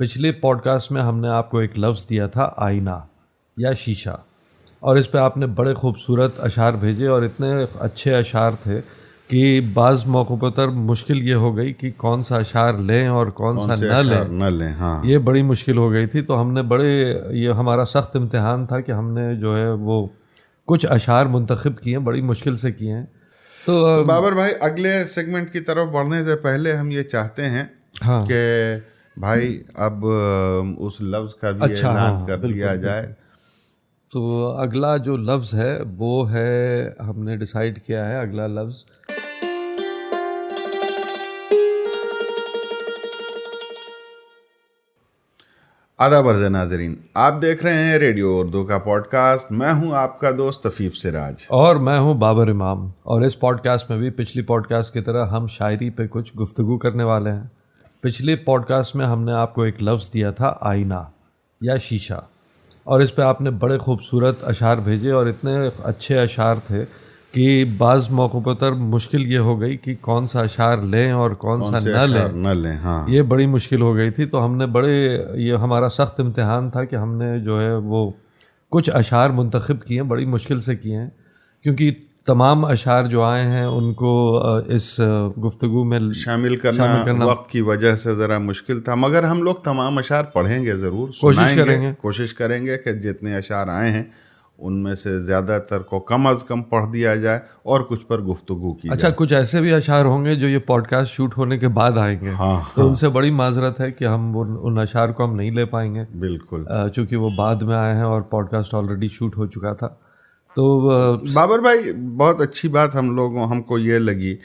پچھلے pod cost میں ہم نے آپ کو ایک لفظ دیا تھا آئینہ یا شیشہ، اور اس پہ آپ نے بڑے خوبصورت اشعار بھیجے اور اتنے اچھے اشعار تھے کہ بعض موقعوں پر مشکل یہ ہو گئی کہ کون سا اشعار لیں اور کون سا نہ لیں. ہاں یہ بڑی مشکل ہو گئی تھی، تو ہم نے یہ ہمارا سخت امتحان تھا کہ ہم نے جو ہے وہ کچھ اشعار منتخب کیے ہیں، بڑی مشکل سے کیے ہیں. تو بابر بھائی اگلے سیگمنٹ کی طرف بڑھنے سے پہلے ہم یہ چاہتے ہیں کہ بھائی اب اس لفظ کا بھی اعلان کر دیا جائے. تو اگلا جو لفظ ہے وہ ہے، ہم نے ڈیسائیڈ کیا ہے اگلا لفظ آداب عرض ناظرین، آپ دیکھ رہے ہیں ریڈیو اردو کا پوڈ کاسٹ. میں ہوں آپ کا دوست عفیف سراج اور میں ہوں بابر امام، اور اس پوڈ کاسٹ میں بھی پچھلی پوڈ کاسٹ کی طرح ہم شاعری پہ کچھ گفتگو کرنے والے ہیں. پچھلے پوڈ کاسٹ میں ہم نے آپ کو ایک لفظ دیا تھا آئینہ یا شیشہ، اور اس پہ آپ نے بڑے خوبصورت اشعار بھیجے اور اتنے اچھے اشعار تھے کہ بعض موقعوں پر مشکل یہ ہو گئی کہ کون سا اشعار لیں اور کون سا نہ لیں. ہاں یہ بڑی مشکل ہو گئی تھی، تو ہم نے یہ ہمارا سخت امتحان تھا کہ ہم نے جو ہے وہ کچھ اشعار منتخب کیے ہیں، بڑی مشکل سے کیے ہیں، کیونکہ تمام اشعار جو آئے ہیں ان کو اس گفتگو میں شامل کرنا وقت کی وجہ سے ذرا مشکل تھا، مگر ہم لوگ تمام اشعار پڑھیں گے، ضرور کوشش کریں گے کہ جتنے اشعار آئے ہیں ان میں سے زیادہ تر کو کم از کم پڑھ دیا جائے اور کچھ پر گفتگو کی اچھا جائے. کچھ ایسے بھی اشعار ہوں گے جو یہ پوڈ کاسٹ شوٹ ہونے کے بعد آئیں گے، تو ان سے بڑی معذرت ہے کہ ہم ان اشعار کو ہم نہیں لے پائیں گے. بالکل، چونکہ وہ بعد میں آئے ہیں اور پوڈ کاسٹ آلریڈی شوٹ ہو چکا تھا. تو بابر بھائی بہت اچھی بات ہم کو یہ لگی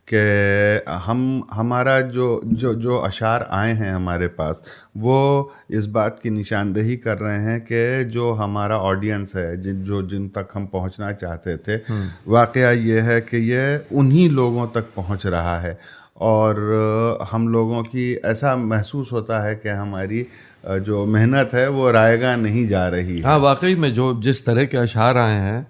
کہ ہمارا جو اشعار آئے ہیں ہمارے پاس، وہ اس بات کی نشاندہی کر رہے ہیں کہ جو ہمارا آڈینس ہے، جن تک ہم پہنچنا چاہتے تھے، واقعہ یہ ہے کہ یہ انہی لوگوں تک پہنچ رہا ہے، اور ہم لوگوں کی ایسا محسوس ہوتا ہے کہ ہماری جو محنت ہے وہ رائے گاہ نہیں جا رہی ہے. ہاں واقعی میں جس طرح کے اشعار آئے ہیں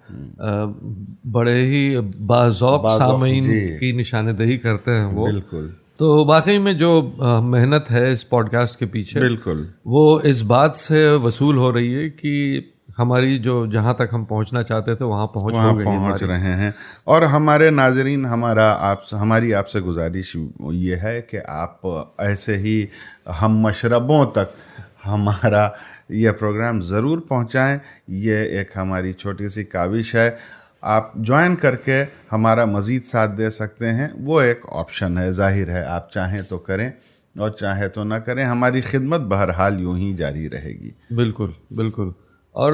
بڑے ہی باذوق سامعین کی نشاندہی دہی کرتے ہیں وہ. بالکل. تو واقعی میں جو محنت ہے اس پوڈ کاسٹ کے پیچھے، بالکل، وہ اس بات سے وصول ہو رہی ہے کہ ہماری جہاں تک ہم پہنچنا چاہتے تھے وہاں پہنچ رہے ہیں. اور ہمارے ناظرین، ہماری آپ سے گزارش یہ ہے کہ آپ ایسے ہی ہم مشربوں تک ہمارا یہ پروگرام ضرور پہنچائیں. یہ ایک ہماری چھوٹی سی کاوش ہے. آپ جوائن کر کے ہمارا مزید ساتھ دے سکتے ہیں، وہ ایک آپشن ہے. ظاہر ہے آپ چاہیں تو کریں اور چاہیں تو نہ کریں، ہماری خدمت بہرحال یوں ہی جاری رہے گی. بالکل بالکل. اور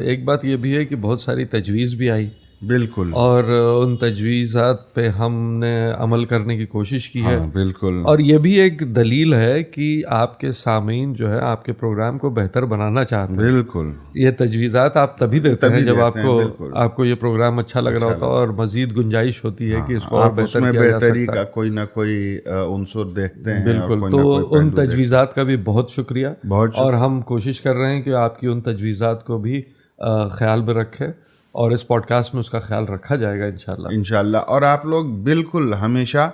ایک بات یہ بھی ہے کہ بہت ساری تجویز بھی آئی. بالکل. اور ان تجویزات پہ ہم نے عمل کرنے کی کوشش کی ہے. بالکل. اور یہ بھی ایک دلیل ہے کہ آپ کے سامعین جو ہے آپ کے پروگرام کو بہتر بنانا چاہتے ہیں. بالکل. یہ تجویزات آپ تبھی دیتے ہیں جب آپ کو یہ پروگرام اچھا لگ رہا ہوتا ہے اور مزید گنجائش ہوتی ہے کہ اس کو اور بہتر کیا جا سکتا ہے. کوئی نہ کوئی عنصر دیکھتے ہیں. بالکل. تو ان تجویزات کا بھی بہت شکریہ، اور ہم کوشش کر رہے ہیں کہ آپ کی ان تجویزات کو بھی خیال میں رکھیں، اور اس پوڈ کاسٹ میں اس کا خیال رکھا جائے گا انشاءاللہ. اور آپ لوگ بالکل ہمیشہ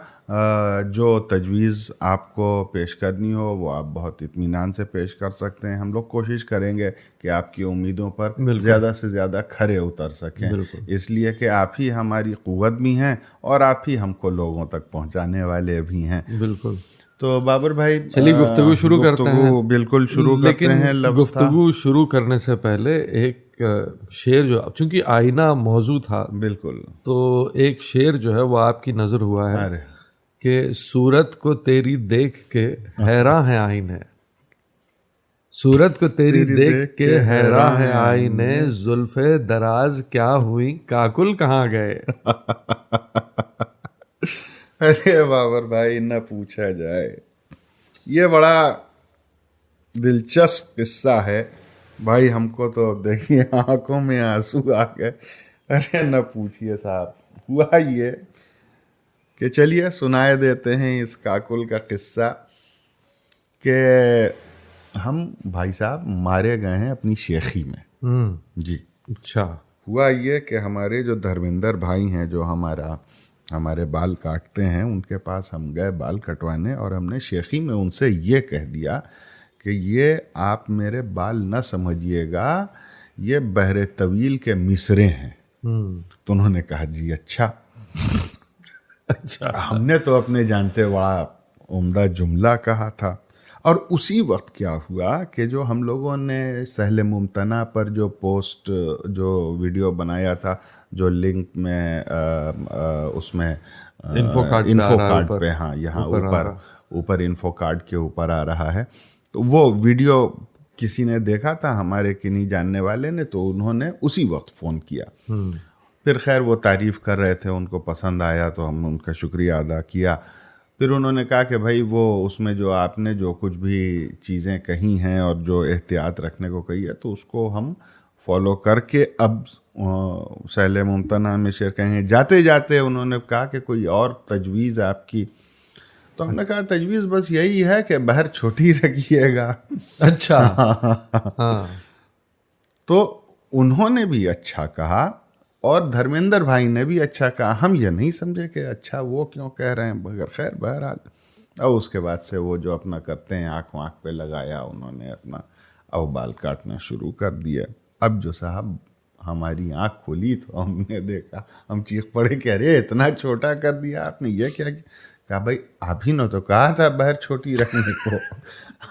جو تجویز آپ کو پیش کرنی ہو وہ آپ بہت اطمینان سے پیش کر سکتے ہیں. ہم لوگ کوشش کریں گے کہ آپ کی امیدوں پر زیادہ سے زیادہ کھرے اتر سکیں، اس لیے کہ آپ ہی ہماری قوت بھی ہیں اور آپ ہی ہم کو لوگوں تک پہنچانے والے بھی ہیں. بالکل. تو بابر بھائی چلیے گفتگو شروع کرتے ہیں. بالکل شروع کرتے ہیں. گفتگو شروع کرنے سے پہلے ایک شعر جو چونکہ آئینہ موضوع تھا، بالکل، تو ایک شعر جو ہے وہ آپ کی نظر ہوا ہے کہ صورت کو تیری دیکھ کے حیراں ہے آئینے، صورت کو تیری دیکھ کے حیراں ہے آئینے، زلف دراز کیا ہوئی کاکل کہاں گئے. ارے بابر بھائی نہ پوچھا جائے، یہ بڑا دلچسپ قصہ ہے بھائی. ہم کو تو دیکھیے آنکھوں میں آنسو آ گئے. ارے نہ پوچھیے صاحب. ہوا یہ کہ چلیے سنائے دیتے ہیں اس کاکل کا قصہ کہ ہم بھائی صاحب مارے گئے ہیں اپنی شیخی میں. جی اچھا. ہوا یہ کہ ہمارے جو دھرمیندر بھائی ہیں جو ہمارے بال کاٹتے ہیں، ان کے پاس ہم گئے بال کٹوانے، اور ہم نے شیخی میں ان سے یہ کہہ دیا کہ یہ آپ میرے بال نہ سمجھیے گا، یہ بحر طویل کے مصرے ہیں۔ تو انہوں نے کہا جی اچھا۔ ہم نے تو اپنے جانتے بڑا عمدہ جملہ کہا تھا۔ اور اسی وقت کیا ہوا کہ جو ہم لوگوں نے سہل ممتنع پر جو پوسٹ جو ویڈیو بنایا تھا، جو لنک میں اس میں انفو کارڈ پہ، ہاں یہاں اوپر انفو کارڈ کے اوپر آ رہا ہے، تو وہ ویڈیو کسی نے دیکھا تھا ہمارے کنی جاننے والے نے، تو انہوں نے اسی وقت فون کیا۔ پھر خیر وہ تعریف کر رہے تھے، ان کو پسند آیا تو ہم نے ان کا شکریہ ادا کیا۔ پھر انہوں نے کہا کہ بھائی وہ اس میں جو آپ نے جو کچھ بھی چیزیں کہی ہیں اور جو احتیاط رکھنے کو کہی ہے تو اس کو ہم فالو کر کے اب سہل ممتنع میں شیئر کریں گے۔ جاتے جاتے انہوں نے کہا کہ کوئی اور تجویز آپ کی؟ تو ہم نے کہا تجویز بس یہی ہے کہ بہر چھوٹی رکھیے گا۔ اچھا۔ تو انہوں نے بھی اچھا کہا اور دھرمیندر بھائی نے بھی اچھا کہا۔ ہم یہ نہیں سمجھے کہ اچھا وہ کیوں کہہ رہے ہیں، مگر خیر بہرحال۔ اور اس کے بعد سے وہ جو اپنا کرتے ہیں آنکھ پہ لگایا انہوں نے اپنا، اب بال کاٹنا شروع کر دیا۔ اب جو صاحب ہماری آنکھ کھلی تو ہم نے دیکھا، ہم چیخ پڑے کہ ارے اتنا چھوٹا کر دیا آپ نے، یہ کیا؟ کہا بھائی آپ ہی نے تو کہا تھا بہر چھوٹی رکھنے کو۔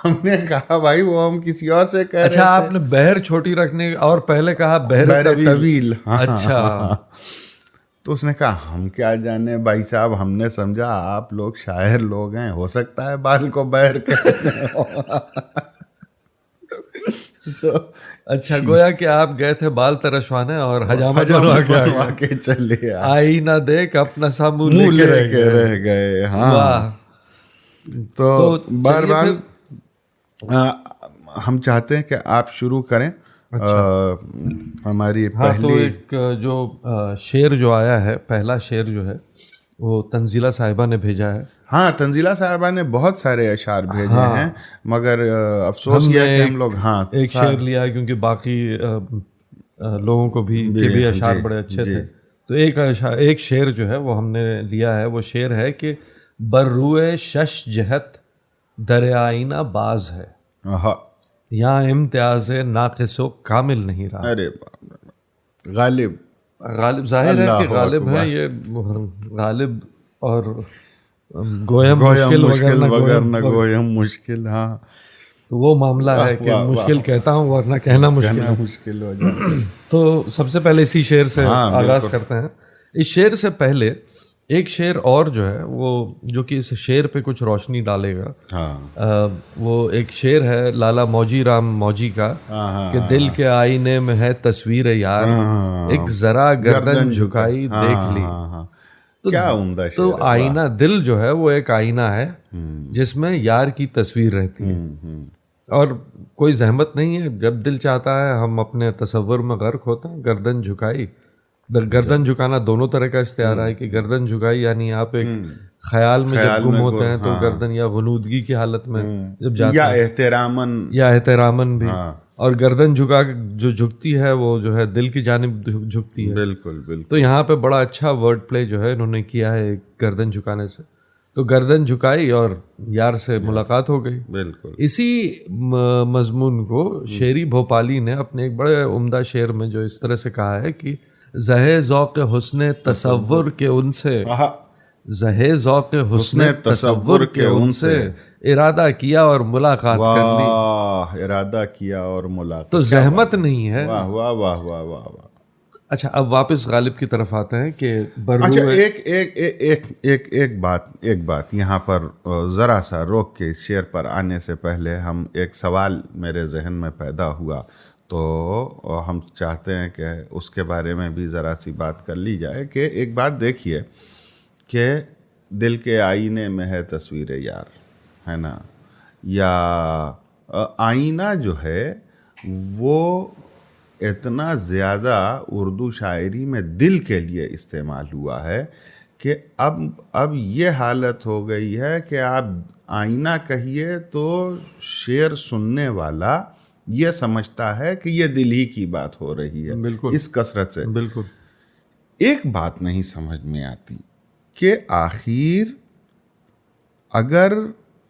ہم نے کہا بھائی وہ ہم کسی اور سے کہہ رہے تھے۔ اچھا آپ نے بہر چھوٹی رکھنے اور پہلے کہا بہر طویل۔ اچھا۔ تو اس نے کہا ہم کیا جانے بھائی صاحب، ہم نے سمجھا آپ لوگ شاعر لوگ ہیں، ہو سکتا ہے بال کو بہر کہتے ہیں۔ اچھا گویا کہ آپ گئے تھے بال ترشوانے اور حجامت بنوا کے چلے آئی نہ دیکھ اپنا سا منہ لے کے رہ گئے۔ ہاں تو بار بار ہم چاہتے ہیں کہ آپ شروع کریں ہماری پہلی۔ تو ایک جو شعر جو آیا ہے، پہلا شعر جو ہے وہ تنزیلہ صاحبہ نے بھیجا ہے۔ ہاں تنزیلہ صاحبہ نے بہت سارے اشعار بھیجے ہیں، مگر افسوس یہ ہے کہ ہم لوگ ایک شعر لیا ہے کیونکہ باقی لوگوں کو بھی کے بھی اشعار بڑے اچھے تھے، تو ایک شعر جو ہے وہ ہم نے لیا ہے۔ وہ شعر ہے کہ برروئے شش جہت دریائینہ باز ہے، یہاں امتیاز ناقص و کامل نہیں رہا۔ ارے غالب ظاہر ہے کہ غالب ہے، یہ غالب اور گویم مشکل وغیرہ گویم مشکل۔ ہاں تو وہ معاملہ ہے کہ مشکل کہتا ہوں ورنہ کہنا مشکل ہو جائے۔ تو سب سے پہلے اسی شعر سے آغاز کرتے ہیں۔ اس شعر سے پہلے ایک شعر اور جو ہے وہ جو کہ اس شعر پہ کچھ روشنی ڈالے گا، وہ ایک شعر ہے لالا موجی رام موجی کا کہ دل کے آئینے میں ہے تصویر یار، ایک ذرا گردن جھکائی دیکھ لی۔ تو آئینہ دل جو ہے وہ ایک آئینہ ہے جس میں یار کی تصویر رہتی ہے، اور کوئی زحمت نہیں ہے، جب دل چاہتا ہے ہم اپنے تصور میں غرق ہوتے ہیں۔ گردن جھکائی، گردن جھکانا دونوں طرح کا استعارہ ہے کہ گردن جھکائی یعنی آپ ایک خیال میں جب گم ہوتے ہیں تو گردن یا غنودگی کی حالت میں جب جاتے ہیں، یا احترامن بھی، اور گردن جھکا جو جھکتی ہے وہ جو ہے دل کی جانب جھکتی ہے۔ بالکل بالکل۔ تو یہاں پہ بڑا اچھا ورڈ پلے جو ہے انہوں نے کیا ہے گردن جھکانے سے، تو گردن جھکائی اور یار سے ملاقات ہو گئی۔ بالکل اسی مضمون کو شیری بھوپالی نے اپنے ایک بڑے عمدہ شعر میں جو اس طرح سے کہا ہے کہ زہے ذوق حسن تصور کے ان سے، زہے ذوق حسن تصور کے ان سے ارادہ کیا اور ملاقات کر لی۔ ارادہ کیا اور ملاقات، تو زحمت نہیں ہے۔ واہ واہ واہ واہ واہ واہ۔ اچھا اب واپس غالب کی طرف آتے ہیں کہ اچھا ایک بات یہاں پر ذرا سا روک کے اس شعر پر آنے سے پہلے ہم ایک سوال میرے ذہن میں پیدا ہوا، تو ہم چاہتے ہیں کہ اس کے بارے میں بھی ذرا سی بات کر لی جائے کہ ایک بات دیکھیے کہ دل کے آئینے میں ہے تصویر یار، ہے نا، یا آئینہ جو ہے وہ اتنا زیادہ اردو شاعری میں دل کے لیے استعمال ہوا ہے کہ اب یہ حالت ہو گئی ہے کہ آپ آئینہ کہیے تو شعر سننے والا یہ سمجھتا ہے کہ یہ دل ہی کی بات ہو رہی ہے، بالکل اس کثرت سے۔ بالکل ایک بات نہیں سمجھ میں آتی کہ آخر اگر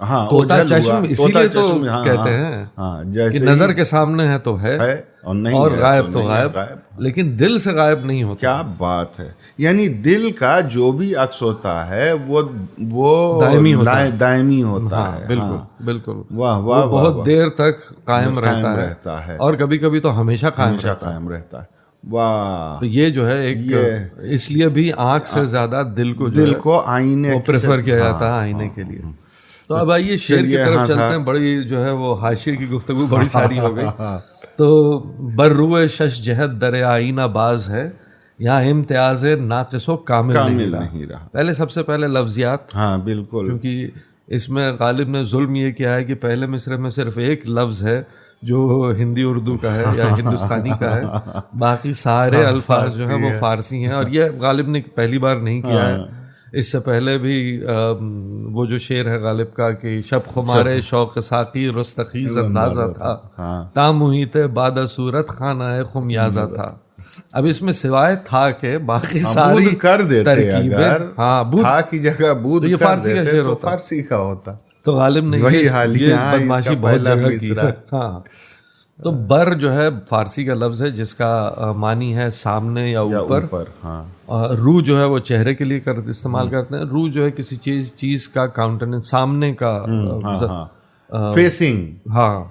ہاں طوطا چشم اسی لیے تو کہتے ہیں کہ نظر کے سامنے ہے تو ہے اور غائب تو غائب، لیکن دل سے غائب نہیں ہوتا. کیا بات ہے. یعنی دل کا جو بھی عکس ہوتا ہے وہ دائمی ہوتا ہے. بالکل بالکل. واہ واہ. بہت دیر تک قائم رہتا ہے اور کبھی کبھی تو ہمیشہ قائم رہتا ہے. واہ. تو یہ جو ہے ایک اس لیے بھی آنکھ سے زیادہ دل کو آئینے پریفر کیا جاتا ہے آئینے کے لیے. تو اب آئیے شعر کی طرف چلتے ہیں. بڑی جو ہے وہ حاشیے کی گفتگو بڑی ساری ہو گئی. تو برروئے شش جہت در آئینہ باز ہے، یہاں امتیاز ناقص و کامل نہیں رہا. پہلے سب سے پہلے لفظیات. ہاں بالکل. کیونکہ اس میں غالب نے ظلم یہ کیا ہے کہ پہلے مصرعے میں صرف ایک لفظ ہے جو ہندی اردو کا ہے یا ہندوستانی کا ہے، باقی سارے الفاظ جو ہیں وہ فارسی ہیں. اور یہ غالب نے پہلی بار نہیں کیا ہے. اس سے پہلے بھی وہ جو شعر ہے غالب کا کہ شب خمارے شوق ساقی رستخیز اندازہ تھا، تا محیط بعد صورت خانہ خمیازہ تھا. اب اس میں سوائے تھا کہ باقی ساری ترکیبیں، ہاں تھا کی جگہ بود یہ فارسی کا شعر ہوتا، فارسی کا ہوتا. تو غالب نے یہ بدماشی بہت جگہ کی. ہاں تو بر جو ہے فارسی کا لفظ ہے جس کا معنی ہے سامنے یا اوپر. رو جو ہے وہ چہرے کے لیے استعمال کرتے ہیں. رو جو ہے کسی چیز کا کاؤنٹیننس، سامنے کا فیسنگ. ہاں.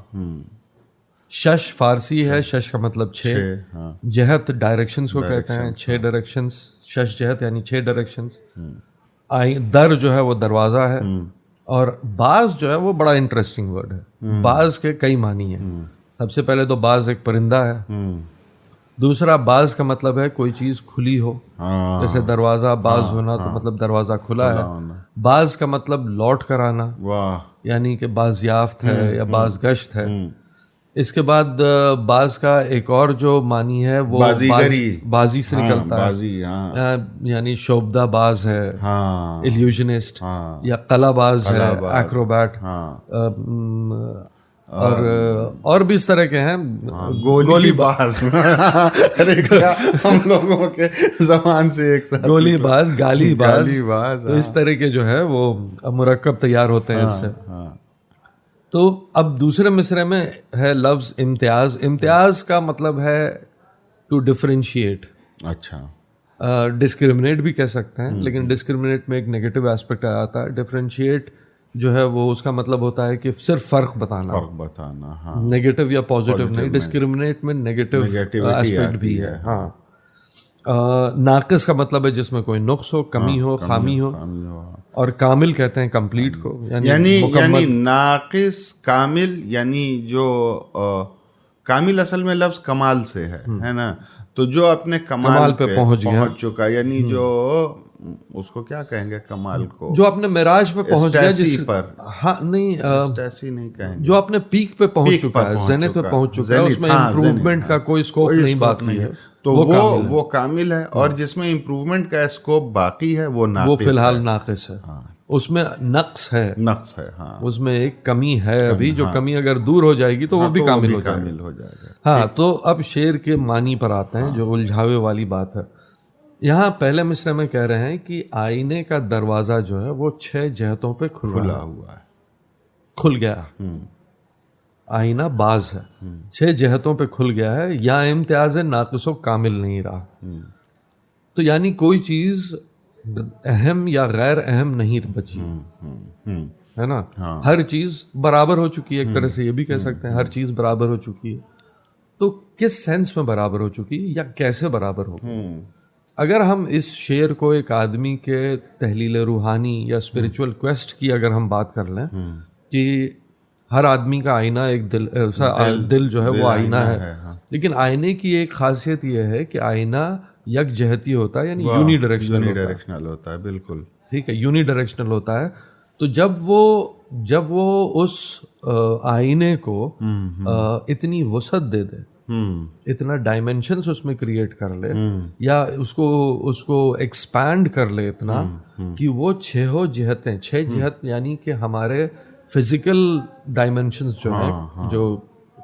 شش فارسی ہے، شش کا مطلب 6. جہت ڈائریکشنز کو کہتے ہیں، 6 ڈائریکشنز. شش جہت یعنی 6 ڈائریکشنز. در جو ہے وہ دروازہ ہے. اور باز جو ہے وہ بڑا انٹرسٹنگ ورڈ ہے. باز کے کئی معنی ہیں. سب سے پہلے تو باز ایک پرندہ ہے. دوسرا باز کا مطلب ہے کوئی چیز کھلی ہو، جیسے دروازہ باز ہونا تو مطلب دروازہ کھلا ہے. باز کا مطلب لوٹ کر آنا، یعنی کہ بازیافت ہے یا باز گشت ہے. اس کے بعد باز کا ایک اور جو معنی ہے وہ بازی سے نکلتا ہے، یعنی شوبدہ باز ہے، ایلیوژنسٹ، یا قلعہ باز ہے، ایکروبیٹ. اور بھی اس طرح کے ہیں. گولی باز ہم لوگوں کے زبان سے ایک ساتھ گولی باز، گالی باز. تو اس طرح کے جو ہے وہ مرکب تیار ہوتے ہیں اس سے. تو اب دوسرے مصرعے میں ہے لفظ امتیاز. امتیاز کا مطلب ہے ٹو ڈفرینشیٹ. اچھا. ڈسکریمنیٹ بھی کہہ سکتے ہیں، لیکن ڈسکریمنیٹ میں ایک نیگیٹو ایسپیکٹ آ جاتا ہے. ڈفرینشیٹ جو ہے وہ اس کا مطلب ہوتا ہے کہ صرف فرق بتانا، نیگیٹو یا پازیٹیو نہیں. ڈسکریمنیٹ میں نیگیٹو ایسپیکٹ بھی ہے. ہاں. ناقص کا مطلب ہے جس میں کوئی نقص ہو، کمی ہو، خامی ہو. اور کامل کہتے ہیں کمپلیٹ کو، یعنی ناقص کامل. یعنی جو کامل اصل میں لفظ کمال سے ہے نا. تو جو اپنے کمال پہ پہنچ چکا، یعنی جو اس کو کیا کہیں گے، کمال کو، جو اپنے معراج پہ پہنچ گیا، جس پر ہاں نہیں کہیں گے، جو اپنے پیک پہ پہنچ چکا ہے، زینت پہ پہنچ چکا ہے، اس میں امپروومنٹ کا کوئی اسکوپ نہیں باقی ہے، تو وہ کامل ہے. اور جس میں امپروومنٹ کا اسکوپ باقی ہے وہ فی الحال ناقص ہے. اس میں نقص ہے. ہاں اس میں ایک کمی ہے ابھی، جو کمی اگر دور ہو جائے گی تو وہ بھی کامل ہو جائے گا. ہاں. تو اب شعر کے معنی پر آتے ہیں جو الجھاوے والی بات ہے. یہاں پہلے مصرعے میں کہہ رہے ہیں کہ آئینے کا دروازہ جو ہے وہ 6 جہتوں پہ کھلا ہوا ہے، کھل گیا. آئینہ باز ہے، 6 جہتوں پہ کھل گیا ہے. یا امتیاز ناقص و کامل نہیں رہا. تو یعنی کوئی چیز اہم یا غیر اہم نہیں بچی ہے نا. ہر چیز برابر ہو چکی ہے. ایک طرح سے یہ بھی کہہ سکتے ہیں ہر چیز برابر ہو چکی ہے. تو کس سینس میں برابر ہو چکی ہے یا کیسے برابر ہو؟ اگر ہم اس شعر کو ایک آدمی کے تحلیل روحانی یا اسپریچول کویسٹ کی اگر ہم بات کر لیں کہ ہر آدمی کا آئینہ ایک دل جو ہے وہ آئینہ ہے، لیکن آئینے کی ایک خاصیت یہ ہے کہ آئینہ یک جہتی ہوتا ہے، یعنی یونی ڈائریکشنل ہوتا ہے. بالکل ٹھیک ہے، یونی ڈائریکشنل ہوتا ہے. تو جب وہ اس آئینے کو اتنی وسعت دے دے، اتنا ڈائمینشنز اس میں کریٹ کر لے، یا اس کو ایکسپینڈ کر لے اتنا کہ وہ 6 جہتیں، 6 جہت یعنی کہ ہمارے فزیکل ڈائمینشنز جو ہیں، جو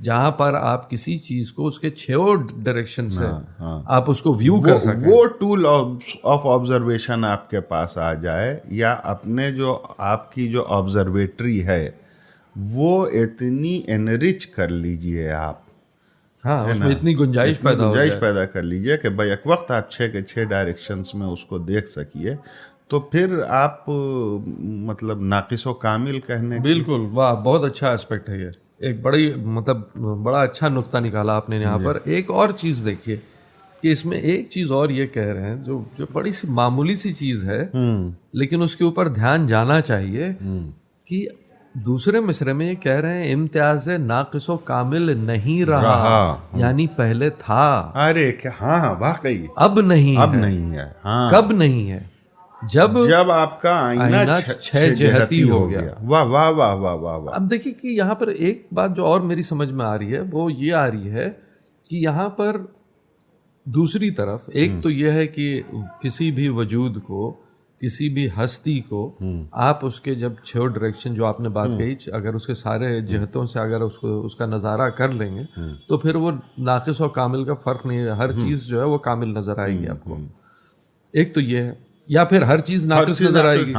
جہاں پر آپ کسی چیز کو اس کے 6 ڈائریکشن سے آپ اس کو ویو کر سکیں. وہ ٹول آف آبزرویشن آپ کے پاس آ جائے, یا اپنے جو آپ کی جو آبزرویٹری ہے وہ اتنی انرچ کر لیجئے آپ, ہاں اس میں اتنی گنجائش پیدا کر لیجئے کہ بھائی ایک وقت آپ 6 کے 6 ڈائریکشنز میں اس کو دیکھ سکیے, تو پھر آپ مطلب ناقص و کامل کہنے. بالکل, واہ بہت اچھا اسپیکٹ ہے یہ, ایک بڑا اچھا نقطہ نکالا آپ نے یہاں پر. ایک اور چیز دیکھیے کہ اس میں ایک چیز اور یہ کہہ رہے ہیں جو بڑی سی معمولی سی چیز ہے لیکن اس کے اوپر دھیان جانا چاہیے کہ دوسرے مصرے میں یہ کہہ رہے ہیں امتیاز ناقص و کامل نہیں رہا, یعنی پہلے تھا. ارے کیا, ہاں واقعی اب نہیں ہے. کب نہیں ہے؟ جب آپ کا آئینہ 6 جہتی ہو گیا. واہ واہ واہ واہ واہ واہ. اب دیکھیے کہ یہاں پر ایک بات جو اور میری سمجھ میں آ رہی ہے وہ یہ آ رہی ہے کہ یہاں پر دوسری طرف ایک تو یہ ہے کہ کسی بھی وجود کو, کسی بھی ہستی کو آپ اس کے جب 6 ڈائریکشن جو آپ نے بات کہی, اگر اس کے سارے جہتوں سے اگر اس کا نظارہ کر لیں گے تو پھر وہ ناقص و کامل کا فرق نہیں ہے, ہر چیز جو ہے وہ کامل نظر آئے گی آپ کو. ایک تو یہ ہے, یا پھر ہر چیز ناقص نظر آئے گی,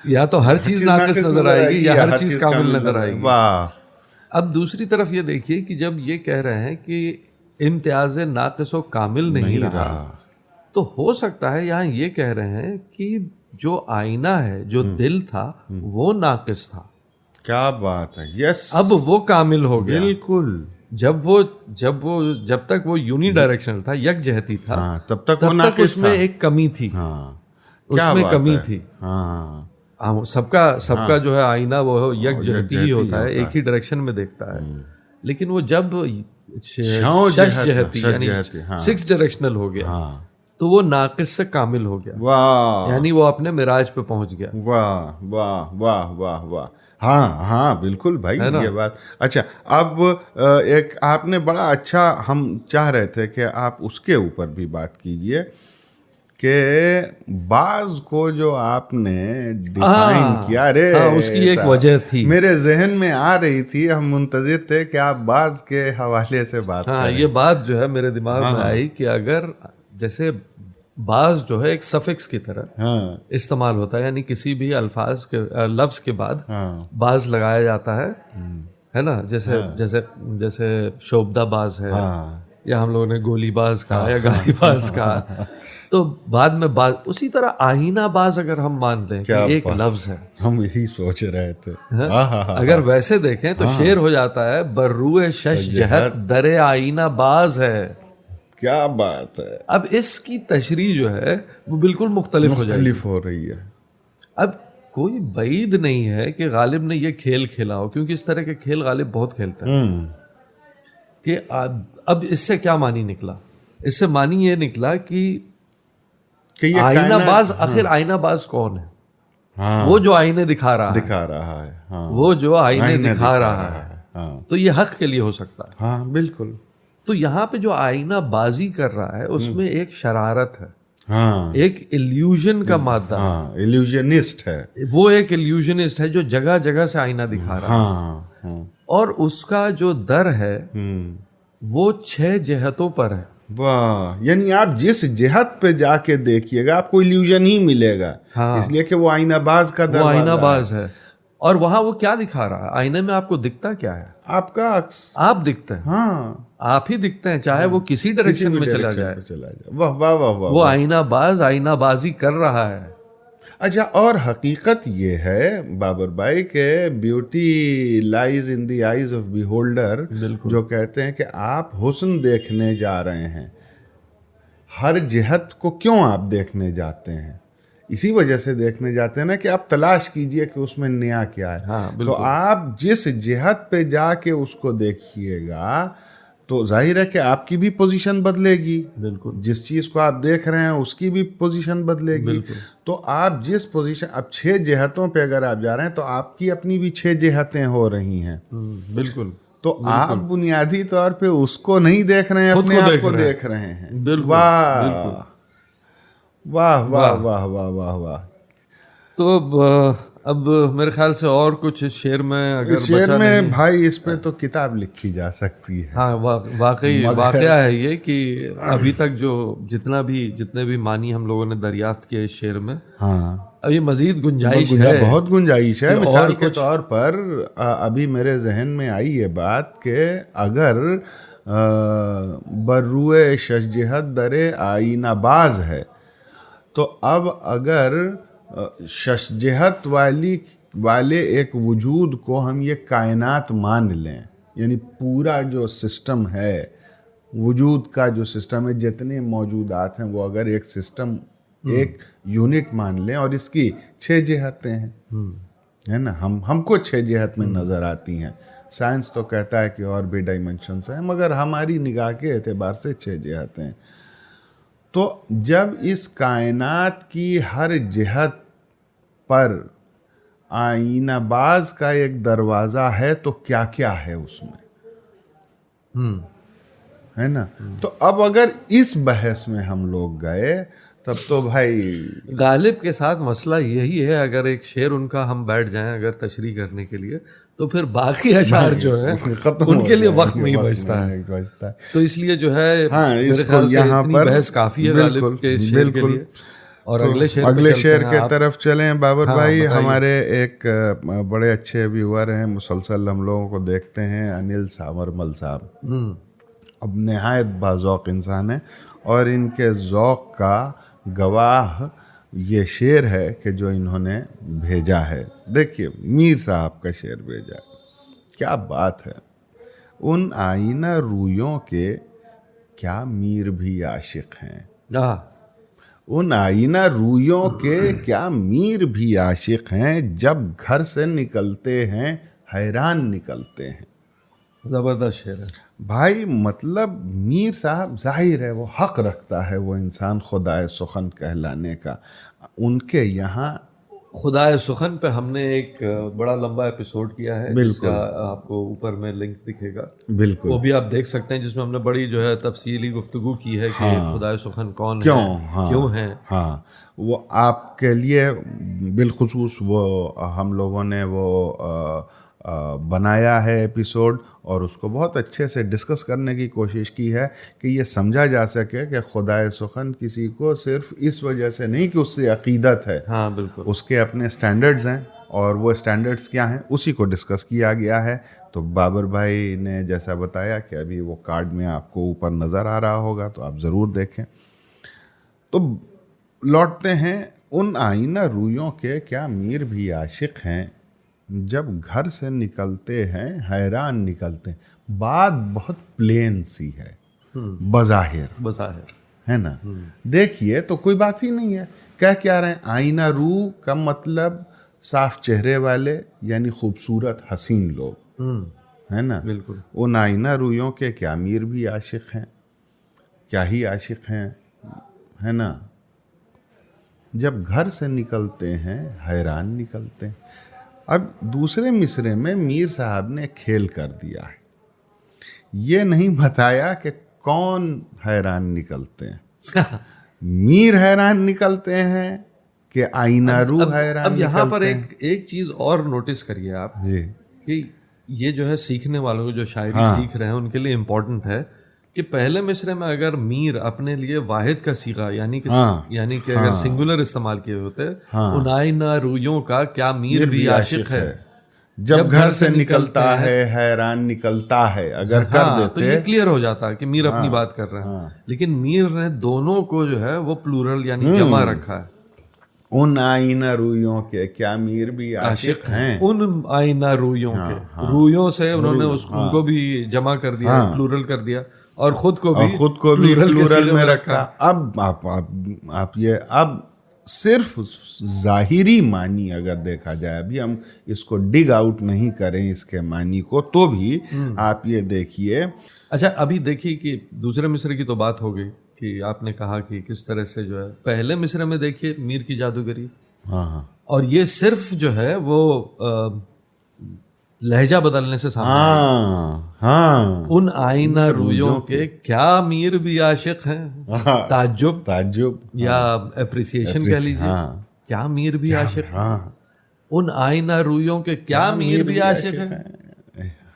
یا تو ہر چیز ناقص نظر آئے گی یا ہر چیز کامل نظر آئے گی. اب دوسری طرف یہ دیکھیے کہ جب یہ کہہ رہے ہیں کہ امتیاز ناقص و کامل نہیں رہا, تو ہو سکتا ہے یہاں یہ کہہ رہے ہیں کہ جو آئینہ ہے, جو دل تھا وہ ناقص تھا. کیا بات ہے, یس, اب وہ کامل ہو گیا. بالکل, جب تک وہ یونی ڈائریکشنل تھا, یک جہتی تھا, تب تک اس میں ایک کمی تھی, اس میں کمی تھی. سب کا جو ہے آئینہ وہ یک جہتی ہی ہوتا ہے, ایک ہی ڈائریکشن میں دیکھتا ہے. لیکن وہ جب 6 جہتی یعنی 6 ڈائریکشنل ہو گیا تو وہ ناقص سے کامل ہو گیا, یعنی وہ اپنے معراج پہ پہنچ گیا. واہ واہ واہ واہ واہ. ہاں بالکل بھائی, یہ بات. اچھا, اب ایک آپ نے بڑا اچھا, ہم چاہ رہے تھے کہ آپ اس کے اوپر بھی بات کیجئے کہ بعض کو جو آپ نے ڈیفائن کیا, اس کی ایک وجہ تھی میرے ذہن میں آ رہی تھی, ہم منتظر تھے کہ آپ بعض کے حوالے سے بات کریں. یہ بات جو ہے میرے دماغ میں آئی کہ اگر جیسے بعض جو ہے ایک سفکس کی طرح استعمال ہوتا ہے, یعنی کسی بھی الفاظ کے لفظ کے بعد بعض لگایا جاتا ہے نا, جیسے شوبدہ باز ہے, یا ہم لوگوں نے گولی باز کہا یا گالی باز کہا, تو بعد میں باز. اسی طرح آئینہ باز اگر ہم مان لیں کہ ایک لفظ ہے, ہم یہی سوچ رہے تھے, اگر ویسے دیکھیں تو شعر ہو جاتا ہے برروئے شش جہت در آئینہ باز ہے. کیا بات ہے. اب اس کی تشریح جو ہے وہ بالکل مختلف ہو رہی ہے. اب کوئی بعید نہیں ہے کہ غالب نے یہ کھیل کھیلا ہو, کیونکہ اس طرح کے کھیل غالب بہت کھیلتے ہیں. کہ اب اس سے کیا معنی نکلا؟ اس سے معنی یہ نکلا کہ آئینہ باز, آخر آئینہ باز کون ہے؟ وہ جو آئینے دکھا رہا ہے, وہ جو آئینے دکھا رہا ہے, تو یہ حق کے لیے ہو سکتا ہے. ہاں بالکل. تو یہاں پہ جو آئینہ بازی کر رہا ہے اس میں ایک شرارت ہے, ایک ایلیوژن کا مادہ, ایلیوژنسٹ ہے وہ, ایک ایلیوژنسٹ ہے جو جگہ جگہ سے آئینہ دکھا رہا ہے, اور اس کا جو در ہے وہ 6 جہتوں پر ہے. واہ, یعنی آپ جس جہت پہ جا کے دیکھیے گا آپ کو ایلیوژن ہی ملے گا, اس لیے کہ وہ آئینہ باز کا در, وہ آئینہ باز ہے. اور وہاں وہ کیا دکھا رہا ہے؟ آئینے میں آپ کو دکھتا کیا ہے؟ آپ کا عکس, آپ دکھتے ہیں. آپ ہی دکھتے ہیں, چاہے وہ کسی ڈائریکشن میں چلا جائے. واہ واہ واہ واہ. وہ آئینہ باز آئینہ بازی کر رہا ہے. اچھا, اور حقیقت یہ ہے بابر بھائی کہ beauty lies in the eyes of beholder, جو کہتے ہیں کہ آپ حسن دیکھنے جا رہے ہیں, ہر جہت کو کیوں آپ دیکھنے جاتے ہیں؟ اسی وجہ سے دیکھنے جاتے ہیں نا کہ آپ تلاش کیجئے کہ اس میں نیا کیا ہے. تو آپ جس جہت پہ جا کے اس کو دیکھیے گا تو ظاہر ہے کہ آپ کی بھی پوزیشن بدلے گی. بالکل, جس چیز کو آپ دیکھ رہے ہیں اس کی بھی پوزیشن بدلے گی. تو آپ جس پوزیشن, اب 6 جہتوں پہ اگر آپ جا رہے ہیں تو آپ کی اپنی بھی 6 جہتیں ہو رہی ہیں. بالکل. تو آپ بنیادی طور پہ اس کو نہیں دیکھ رہے ہیں, اپنے آپ کو دیکھ رہے ہیں. واہ واہ واہ واہ واہ واہ واہ. تو اب میرے خیال سے اور کچھ شعر میں اگر شعر میں بھائی اس پہ تو کتاب لکھی جا سکتی ہے. ہاں واقعی واقعہ ہے یہ کہ ابھی تک جتنے بھی معنی ہم لوگوں نے دریافت کیے اس شعر میں, ہاں اب یہ مزید گنجائش ہے, بہت گنجائش ہے. مثال کے طور پر ابھی میرے ذہن میں آئی یہ بات کہ اگر بروئے ششجہت در آئینہ باز ہے, تو اب اگر ششجہت والے ایک وجود کو ہم یہ کائنات مان لیں, یعنی پورا جو سسٹم ہے, وجود کا جو سسٹم ہے, جتنے موجودات ہیں وہ اگر ایک سسٹم ایک یونٹ مان لیں, اور اس کی 6 جہتیں ہیں, ہے نا, ہم کو 6 جہت میں نظر آتی ہیں. سائنس تو کہتا ہے کہ اور بھی ڈائمنشنز ہیں, مگر ہماری نگاہ کے اعتبار سے 6 جہتیں ہیں. تو جب اس کائنات کی ہر جہت پر آئینہ باز کا ایک دروازہ ہے, تو کیا کیا ہے اس میں, ہے نا. تو اب اگر اس بحث میں ہم لوگ گئے تب تو بھائی غالب کے ساتھ مسئلہ یہی ہے, اگر ایک شعر ان کا ہم بیٹھ جائیں اگر تشریح کرنے کے لیے, تو پھر باقی اشعار جو ہیں ان کے لیے وقت نہیں بچتا ہے. تو اس لیے جو ہے میرے خیال سے اتنی بحث کافی ہے غالب کے شعر کے لیے. اور اگلے شعر کے طرف چلیں بابر بھائی. ہمارے ایک بڑے اچھے ویور ہیں, مسلسل ہم لوگوں کو دیکھتے ہیں, انل ساورمل صاحب. اب نہایت باذوق انسان ہیں, اور ان کے ذوق کا گواہ یہ شعر ہے کہ جو انہوں نے بھیجا ہے. دیکھیے میر صاحب کا شعر بھیجا, کیا بات ہے. ان آئینہ رویوں کے کیا میر بھی عاشق ہیں, ان آئینہ رویوں کے کیا میر بھی عاشق ہیں, جب گھر سے نکلتے ہیں حیران نکلتے ہیں. زبردست شعر ہے بھائی. مطلب میر صاحب ظاہر ہے وہ حق رکھتا ہے وہ انسان خدائے سخن کہلانے کا. ان کے یہاں خدائے سخن پہ ہم نے ایک بڑا لمبا ایپیسوڈ کیا ہے, جس کا آپ کو اوپر میں لنک دکھے گا, بالکل وہ بھی آپ دیکھ سکتے ہیں, جس میں ہم نے بڑی جو ہے تفصیلی گفتگو کی ہے کہ خدائے سخن کون ہے, کیوں ہیں. ہاں وہ آپ کے لیے بالخصوص وہ ہم لوگوں نے وہ بنایا ہے ایپیسوڈ, اور اس کو بہت اچھے سے ڈسکس کرنے کی کوشش کی ہے کہ یہ سمجھا جا سکے کہ خدائے سخن کسی کو صرف اس وجہ سے نہیں کہ اس سے عقیدت ہے, ہاں بالکل, اس کے اپنے سٹینڈرڈز ہیں, اور وہ سٹینڈرڈز کیا ہیں اسی کو ڈسکس کیا گیا ہے. تو بابر بھائی نے جیسا بتایا کہ ابھی وہ کارڈ میں آپ کو اوپر نظر آ رہا ہوگا, تو آپ ضرور دیکھیں. تو لوٹتے ہیں, ان آئینہ رویوں کے کیا میر بھی عاشق ہیں, جب گھر سے نکلتے ہیں حیران نکلتے ہیں. بات بہت پلین سی ہے بظاہر, ہے نا. دیکھیے تو کوئی بات ہی نہیں ہے. کہہ کیا رہے ہیں, آئینہ رو کا مطلب صاف چہرے والے, یعنی خوبصورت حسین لوگ, ہے نا. بالکل. ان آئینہ رویوں کے کیا میر بھی عاشق ہیں, کیا ہی عاشق ہیں, ہے نا. جب گھر سے نکلتے ہیں حیران نکلتے ہیں. اب دوسرے مصرے میں میر صاحب نے کھیل کر دیا ہے, یہ نہیں بتایا کہ کون حیران نکلتے ہیں. میر حیران نکلتے ہیں کہ آئینہ رو حیران. اب یہاں پر ایک چیز اور نوٹس کریے آپ, جی, کہ یہ جو ہے سیکھنے والوں جو شاعری سیکھ رہے ہیں ان کے لیے امپورٹنٹ ہے کہ پہلے مصرے میں اگر میر اپنے لیے واحد کا صیغہ یعنی کہ اگر سنگولر استعمال کیے ہوتے, ان آئینہ رویوں کا کیا میر بھی عاشق ہے, جب گھر سے نکلتا ہے حیران نکلتا ہے, اگر کر دیتے تو یہ کلیئر ہو جاتا کہ میر اپنی بات کر رہے ہیں. لیکن میر نے دونوں کو جو ہے وہ پلورل یعنی جمع رکھا ہے. ان آئینہ رویوں کے کیا میر بھی عاشق ہیں, ان آئینہ رویوں کے, رویوں سے انہوں نے ان کو بھی جمع کر دیا, پلورل کر دیا, اور خود کو بھی پلورل میں رکھا. اب آپ یہ اب صرف ظاہری معنی اگر دیکھا جائے, ابھی ہم اس کو ڈگ آؤٹ نہیں کریں اس کے معنی کو, تو بھی آپ یہ دیکھیے. اچھا ابھی دیکھیے کہ دوسرے مصرے کی تو بات ہو گئی کہ آپ نے کہا کہ کس طرح سے جو ہے پہلے مصرے میں دیکھیے میر کی جادوگری, اور یہ صرف جو ہے وہ لہجہ بدلنے سے سامنے ان آئینہ رویوں کے کیا میر بھی عاشق ہیں, تعجب یا اپریسیشن کہہ لیجیے, کیا میر بھی عاشق ہیں. ان آئینہ رویوں کے کیا میر بھی عاشق ہیں،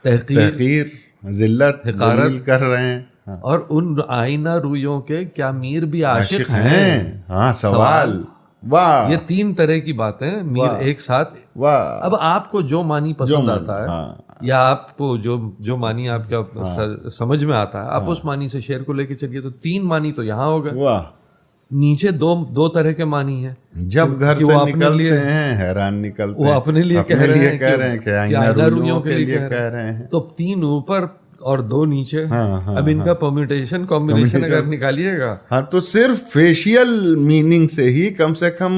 تحقیر ذلت ذلیل کر رہے ہیں، اور ان آئینہ رویوں کے کیا میر بھی عاشق ہیں. ہاں سوال، واہ، یہ 3 طرح کی باتیں میر ایک ساتھ. واہ. اب آپ کو جو معنی پسند آتا ہے یا آپ کو جو معنی آپ کا سمجھ میں آتا ہے، آپ اس معنی سے شعر کو لے کے چلیے. تو 3 معنی تو یہاں ہو گئے. واہ. نیچے دو طرح کے معنی ہیں. جب گھر سے نکلتے ہیں حیران نکلتے ہیں، وہ اپنے لیے کہہ رہے ہیں کہ آئینہ رویوں کے لیے کہہ رہے ہیں. تو 3 اوپر اور 2 نیچے. اب ان کا پرمیٹیشن کمبینیشن اگر نکالیے گا، ہاں تو صرف فیشیل میننگ سے ہی کم سے کم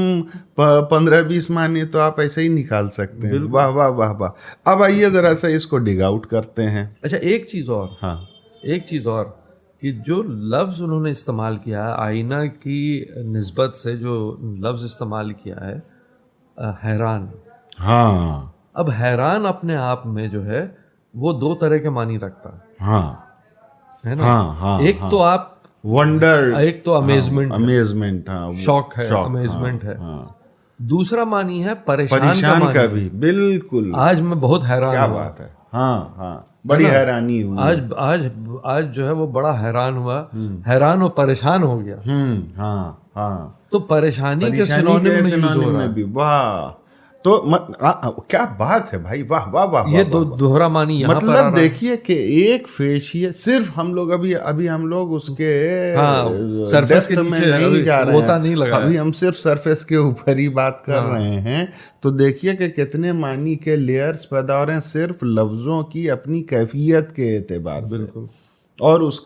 15-20 معنی تو آپ ایسے ہی نکال سکتے ہیں. واہ واہ واہ واہ. اب آئیے ذرا سا اس کو ڈگ آؤٹ کرتے ہیں. اچھا ایک چیز اور کہ جو لفظ انہوں نے استعمال کیا ہے آئینہ کی نسبت سے، جو لفظ استعمال کیا ہے حیران. ہاں اب حیران اپنے آپ میں جو ہے وہ 2 طرح کے معنی رکھتا ہے نا. ایک تو آپ ونڈر، ایک تو امیزمنٹ، شوق ہے، امیزمنٹ ہے. دوسرا معنی ہے پریشان کا بھی. بالکل، آج میں بہت حیران. کیا بات ہے. ہاں بڑی حیرانی ہوئی. آج جو ہے وہ بڑا حیران ہوا، حیران و پریشان ہو گیا. ہاں تو پریشانی کے سنونیم میں یوز ہو رہا ہے. واہ. تو کیا بات ہے بھائی. واہ واہ واہ. یہ دوہرا معنی یہاں پر مطلب دیکھیے کہ ایک فیشیل صرف ہم لوگ ابھی ہم لوگ اس کے سرفیس کے نیچے نہیں جا رہے ہیں. ابھی ہم صرف سرفیس کے اوپر ہی بات کر رہے ہیں. تو دیکھیے کہ کتنے معنی کے لیئرز پیدا ہو رہے ہیں صرف لفظوں کی اپنی کیفیت کے اعتبار سے. بالکل. اور اس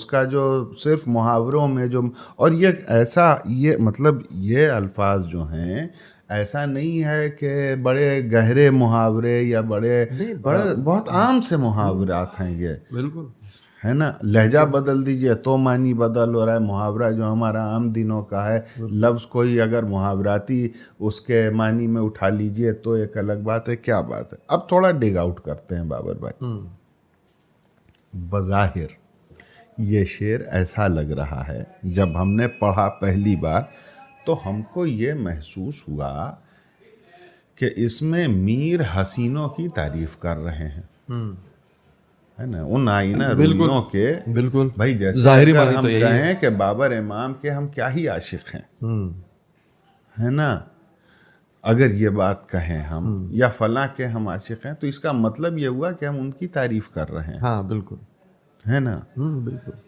کا جو صرف محاوروں میں جو، اور یہ ایسا، یہ مطلب یہ الفاظ جو ہیں ایسا نہیں ہے کہ بڑے گہرے محاورے یا بڑے بہت عام سے محاورات ہیں یہ. بالکل ہے نا. لہجہ بدل دیجئے تو معنی بدل ہو رہا ہے. محاورہ جو ہمارا عام دنوں کا ہے، لفظ کوئی اگر محاوراتی اس کے معنی میں اٹھا لیجئے تو ایک الگ بات ہے. کیا بات ہے. اب تھوڑا ڈگ آؤٹ کرتے ہیں بابر بھائی. بظاہر یہ شعر ایسا لگ رہا ہے، جب ہم نے پڑھا پہلی بار تو ہم کو یہ محسوس ہوا کہ اس میں میر حسینوں کی تعریف کر رہے ہیں. ہے نا. ان آئینہ رویوں کے. بالکل بھائی جیسے اگر ہم کہیں کہ بابر امام کے ہم کیا ہی عاشق ہیں، ہے نا. اگر یہ بات کہیں ہم یا فلاں کے ہم عاشق ہیں تو اس کا مطلب یہ ہوا کہ ہم ان کی تعریف کر رہے ہیں. ہاں بالکل. ہے نا. بالکل.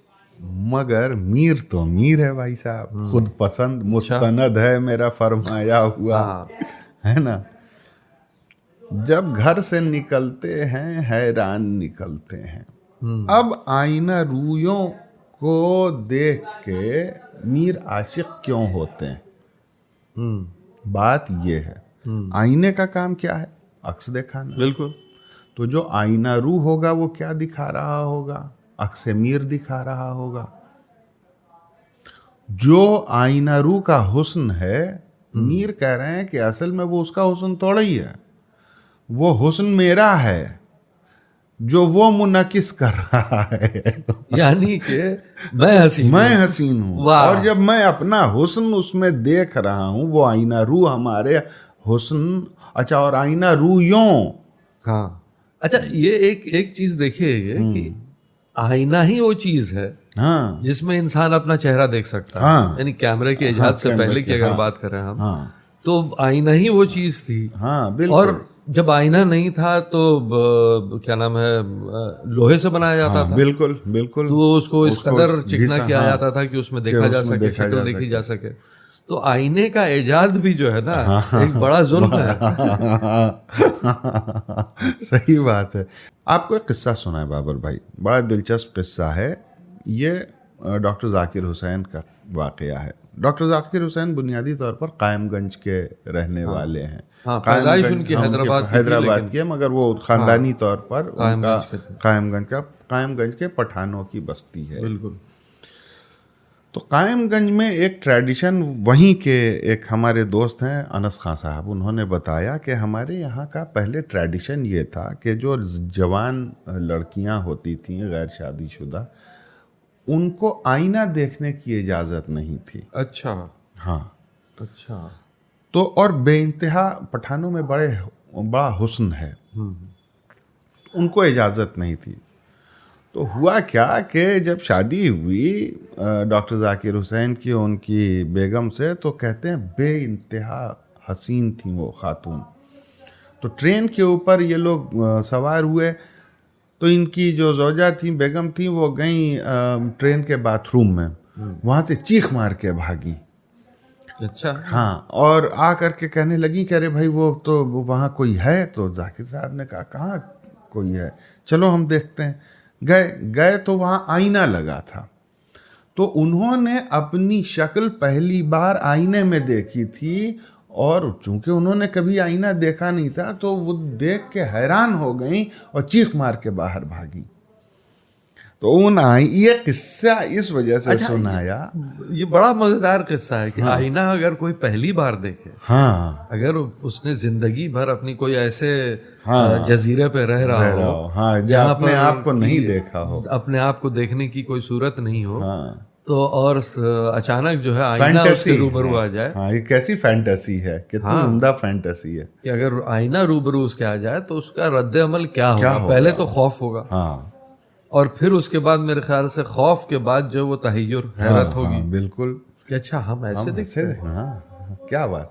مگر میر تو میر ہے بھائی صاحب، خود پسند مستند ہے میرا فرمایا ہوا. ہے نا. جب گھر سے نکلتے ہیں حیران نکلتے ہیں. اب آئینہ رویوں کو دیکھ کے میر عاشق کیوں ہوتے ہیں؟ بات یہ ہے، آئینے کا کام کیا ہے؟ عکس دکھانا. بالکل. تو جو آئینہ رو ہوگا وہ کیا دکھا رہا ہوگا؟ عکس میر دکھا رہا ہوگا. جو آئینہ رو کا حسن ہے، میر کہہ رہے ہیں کہ اصل میں وہ اس کا حسن تھوڑا ہی ہے، وہ حسن میرا ہے جو وہ منعکس کر رہا ہے. یعنی کہ میں حسین ہوں، اور جب میں اپنا حسن اس میں دیکھ رہا ہوں، وہ آئینہ رو ہمارے حسن. اچھا، اور آئینہ رویوں. ہاں اچھا، یہ ایک چیز دیکھیے یہ کہ آئینہ ہی وہ چیز ہے جس میں انسان اپنا چہرہ دیکھ سکتا ہے. یعنی کیمرے کے ایجاد سے پہلے کی اگر بات کریں ہم، تو آئینہ ہی وہ چیز تھی. اور جب آئینہ نہیں تھا تو کیا نام ہے، لوہے سے بنایا جاتا تھا. بالکل بالکل. تو اس کو اس قدر چکنا کیا جاتا تھا کہ اس میں دیکھا جا سکے، شکل دیکھی جا سکے. تو آئینے کا ایجاد بھی جو ہے نا ایک بڑا ظلم ہے. صحیح بات ہے. آپ کو ایک قصہ سنا ہے بابر بھائی، بڑا دلچسپ قصہ ہے. یہ ڈاکٹر ذاکر حسین کا واقعہ ہے. ڈاکٹر ذاکر حسین بنیادی طور پر قائم گنج کے رہنے والے ہیں. حیدرآباد کے، مگر وہ خاندانی طور پر قائم گنج کے پٹھانوں کی بستی ہے. بالکل. تو قائم گنج میں ایک ٹریڈیشن، وہیں کے ایک ہمارے دوست ہیں انس خان صاحب، انہوں نے بتایا کہ ہمارے یہاں کا پہلے ٹریڈیشن یہ تھا کہ جو جوان لڑکیاں ہوتی تھیں غیر شادی شدہ، ان کو آئینہ دیکھنے کی اجازت نہیں تھی. اچھا. ہاں. اچھا. تو اور بے انتہا پٹھانوں میں بڑا حسن ہے، ان کو اجازت نہیں تھی. تو ہوا کیا کہ جب شادی ہوئی ڈاکٹر ذاکر حسین کی ان کی بیگم سے، تو کہتے ہیں بے انتہا حسین تھیں وہ خاتون. تو ٹرین کے اوپر یہ لوگ سوار ہوئے، تو ان کی جو زوجہ تھیں، بیگم تھیں، وہ گئیں ٹرین کے باتھ روم میں، وہاں سے چیخ مار کے بھاگی. اچھا. ہاں، اور آ کر کے کہنے لگی کہ ارے بھائی وہ تو وہاں کوئی ہے. تو ذاکر صاحب نے کہا کہاں کوئی ہے، چلو ہم دیکھتے ہیں. گئے تو وہاں آئینہ لگا تھا. تو انہوں نے اپنی شکل پہلی بار آئینے میں دیکھی تھی، اور چونکہ انہوں نے کبھی آئینہ دیکھا نہیں تھا تو وہ دیکھ کے حیران ہو گئیں اور چیخ مار کے باہر بھاگی. تو یہ قصہ اس وجہ سے سنایا. یہ بڑا مزیدار قصہ ہے کہ آئینہ اگر کوئی پہلی بار دیکھے، ہاں، اگر اس نے زندگی بھر اپنی کوئی ایسے جزیرے پہ رہ رہا ہو، ہاں، جہاں اپنے آپ کو نہیں دیکھا ہو، اپنے آپ کو دیکھنے کی کوئی صورت نہیں ہو، تو اور اچانک جو ہے آئینہ اس سے روبرو آ جائے. ہاں، یہ کیسی فینٹیسی ہے، کتنی عمدہ فینٹیسی ہے کہ اگر آئینہ روبرو اس کے آ جائے تو اس کا رد عمل کیا ہوگا. پہلے تو خوف ہوگا، اور پھر اس کے بعد میرے خیال سے خوف کے بعد جو وہ تحیر، حیرت ہوگی. بالکل، کہ اچھا ہم ایسے دیکھتے ہیں. ہاں، کیا بات.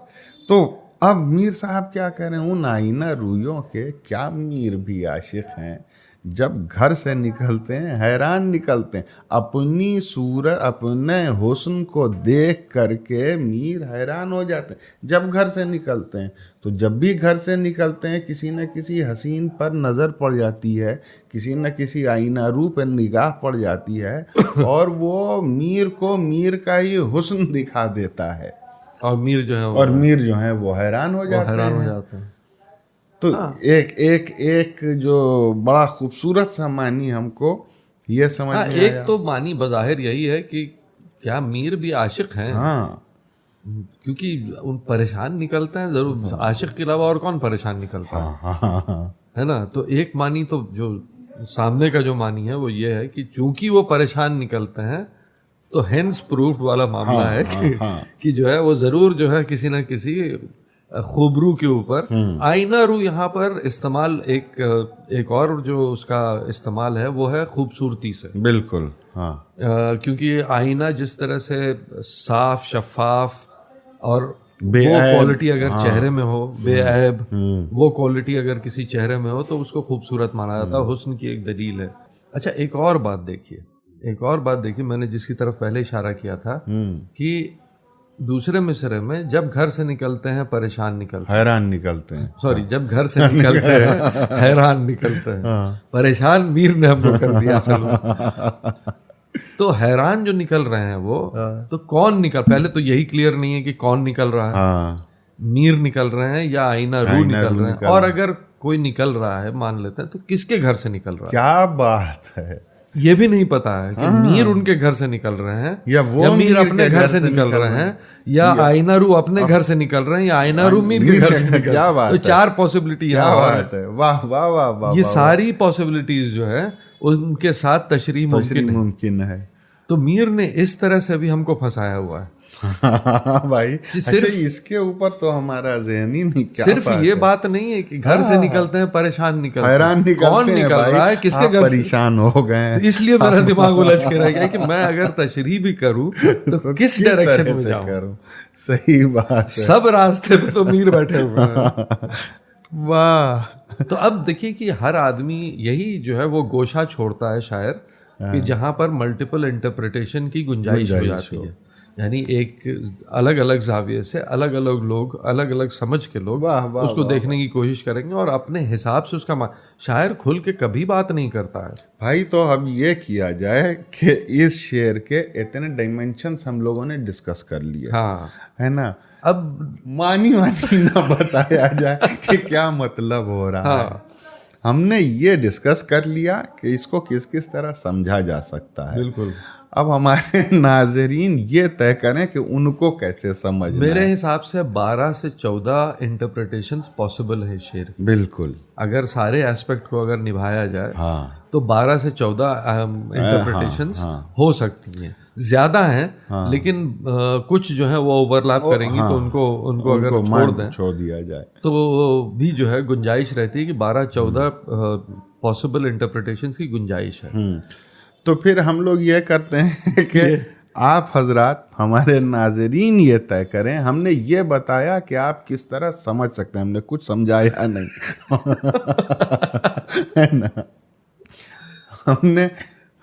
تو اب میر صاحب کیا کہہ رہے ہیں، ان آئینہ رویوں کے کیا میر بھی عاشق ہیں. جب گھر سے نکلتے ہیں حیران نکلتے ہیں، اپنی صورت، اپنے حسن کو دیکھ کر کے میر حیران ہو جاتے ہیں جب گھر سے نکلتے ہیں. تو جب بھی گھر سے نکلتے ہیں کسی نہ کسی حسین پر نظر پڑ جاتی ہے، کسی نہ کسی آئینہ رو پر نگاہ پڑ جاتی ہے، اور وہ میر کو میر کا ہی حسن دکھا دیتا ہے، اور میر جو ہے وہ حیران ہو جاتے ہیں. تو ایک جو بڑا خوبصورت سا معنی ہم کو یہ سمجھ میں آیا. ایک تو معنی بظاہر یہی ہے کہ کیا میر بھی عاشق ہیں؟ ہاں، کیونکہ ان پریشان نکلتے ہیں ضرور، عاشق کے علاوہ اور کون پریشان نکلتا ہے نا. تو ایک معنی تو جو سامنے کا جو معنی ہے وہ یہ ہے کہ چونکہ وہ پریشان نکلتے ہیں تو ہینس پروفڈ والا معاملہ ہے کہ جو ہے وہ ضرور جو ہے کسی نہ کسی خوبرو کے اوپر. آئینہ رو یہاں پر استعمال ایک اور جو اس کا استعمال ہے وہ ہے خوبصورتی سے. بالکل، ہاں، کیونکہ آئینہ جس طرح سے صاف، شفاف اور وہ کوالٹی اگر چہرے میں ہو، بے عیب، وہ کوالٹی اگر کسی چہرے میں ہو تو اس کو خوبصورت مانا جاتا ہے، حسن کی ایک دلیل ہے. اچھا، ایک اور بات دیکھیے میں نے جس کی طرف پہلے اشارہ کیا تھا کہ دوسرے مصرے میں جب گھر سے نکلتے ہیں پریشان نکلتے ہیں، حیران نکلتے ہیں. سوری، جب گھر سے نکلتے ہیں حیران نکلتے ہیں. پریشان میر نے ہم کو کر دیا اصل میں. تو حیران جو نکل رہے ہیں وہ تو کون پہلے تو یہی کلیئر نہیں ہے کہ کون نکل رہا ہے، میر نکل رہے ہیں یا آئینہ رو نکل رہے ہیں. اور اگر کوئی نکل رہا ہے مان لیتے ہیں تو کس کے گھر سے نکل رہا ہے؟ کیا بات ہے، یہ بھی نہیں پتا ہے کہ میر ان کے گھر سے نکل رہے ہیں یا میر اپنے گھر سے نکل رہے ہیں یا آئینہ رو اپنے گھر سے نکل رہے ہیں یا آئینہ رو میر کے گھر سے نکل رہے ہیں. تو 4 پاسبلٹی ہے. واہ واہ واہ. یہ ساری پاسبلٹیز جو ہے ان کے ساتھ تشریح ممکن ہے. تو میر نے اس طرح سے بھی ہم کو پھنسایا ہوا ہے بھائی. اچھا، اس کے اوپر تو ہمارا ذہنی نہیں، صرف یہ بات نہیں ہے کہ گھر سے نکلتے ہیں پریشان نکلتے ہیں، حیران کون نکل رہا ہے، کس کے گھر پریشان ہو گئے. اس لیے میرا دماغ الجھ کے رہ گیا کہ میں اگر تشریح بھی کروں تو کس ڈائریکشن میں جاؤں. صحیح بات، سب راستے پہ تو میر بیٹھے ہوئے ہیں. واہ. تو اب دیکھیے کہ ہر آدمی یہی جو ہے وہ گوشہ چھوڑتا ہے شاعر کہ جہاں پر ملٹیپل انٹرپریٹیشن کی گنجائش ہو جاتی ہے. یعنی ایک الگ الگ زاویے سے الگ الگ لوگ، الگ الگ سمجھ کے لوگ اس کو دیکھنے کی کوشش کریں گے اور اپنے حساب سے اس کا شاعر کھل کے کبھی بات نہیں کرتا ہے. بھائی تو اب یہ کیا جائے کہ اس شعر کے اتنے ڈائمینشنز ہم لوگوں نے ڈسکس کر لیے، ہے نا. اب معنی نہ بتایا جائے کہ کیا مطلب ہو رہا ہے. ہم نے یہ ڈسکس کر لیا کہ اس کو کس کس طرح سمجھا جا سکتا ہے. بالکل. اب ہمارے ناظرین یہ طے کریں کہ ان کو کیسے سمجھنا. میرے حساب سے 12 سے 14 انٹرپریٹیشنز پاسبل ہے شعر. بالکل. اگر سارے ایسپیکٹ کو اگر نبھایا جائے تو 12 سے 14 انٹرپریٹیشنز ہو سکتی ہیں. زیادہ ہیں لیکن کچھ جو ہے وہ اوور لیپ کریں گی تو ان کو اگر چھوڑ دیا جائے تو بھی جو ہے گنجائش رہتی ہے کہ 12-14 پاسبل انٹرپریٹیشنز کی گنجائش ہے. تو پھر ہم لوگ یہ کرتے ہیں کہ آپ حضرات ہمارے ناظرین یہ طے کریں. ہم نے یہ بتایا کہ آپ کس طرح سمجھ سکتے ہیں, ہم نے کچھ سمجھایا نہیں ہے نا.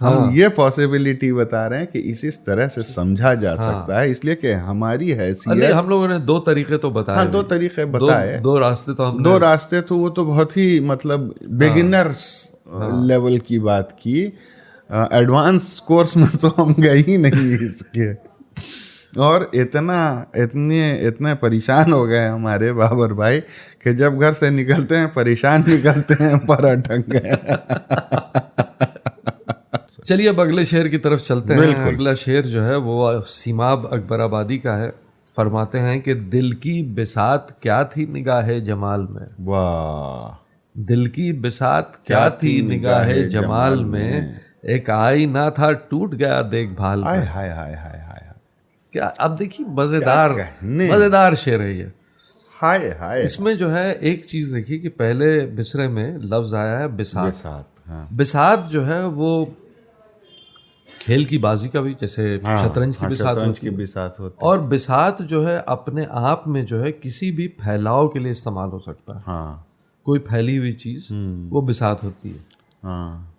ہم یہ پاسبلٹی بتا رہے ہیں کہ اس طرح سے سمجھا جا سکتا ہے, اس لیے کہ ہماری حیثیت. ہم لوگوں نے 2 طریقے تو بتائے. ہاں 2 طریقے بتائے, 2 راستے تو ہم نے 2 راستے تو وہ تو بہت ہی مطلب بگنرس لیول کی بات کی. ایڈوانس کورس میں تو ہم گئے ہی نہیں اس کے, اور اتنے پریشان ہو گئے ہمارے بابر بھائی کہ جب گھر سے نکلتے ہیں پریشان نکلتے ہیں, پر اٹک گئے. چلیے اب اگلے شعر کی طرف چلتے ہیں. اگلا شعر جو ہے وہ سیماب اکبر آبادی کا ہے. فرماتے ہیں کہ دل کی بساط کیا تھی نگاہ جمال میں. واہ. دل کی بساط کیا تھی نگاہ جمال میں, ایک آئینہ تھا ٹوٹ گیا دیکھ بھال میں. ہائے ہائے ہائے ہائے. کیا اب دیکھیے مزیدار شعر ہے یہ. ہائے ہائے. اس میں جو ہے ایک چیز دیکھیے کہ پہلے مصرے میں لفظ آیا ہے بساط. بساط جو ہے وہ کھیل کی بازی کا بھی, جیسے شطرنج کی بساط ہوتی ہے, اور بساط جو ہے اپنے آپ میں جو ہے کسی بھی پھیلاؤ کے لیے استعمال ہو سکتا ہے. کوئی پھیلی ہوئی چیز وہ بساط ہوتی ہے.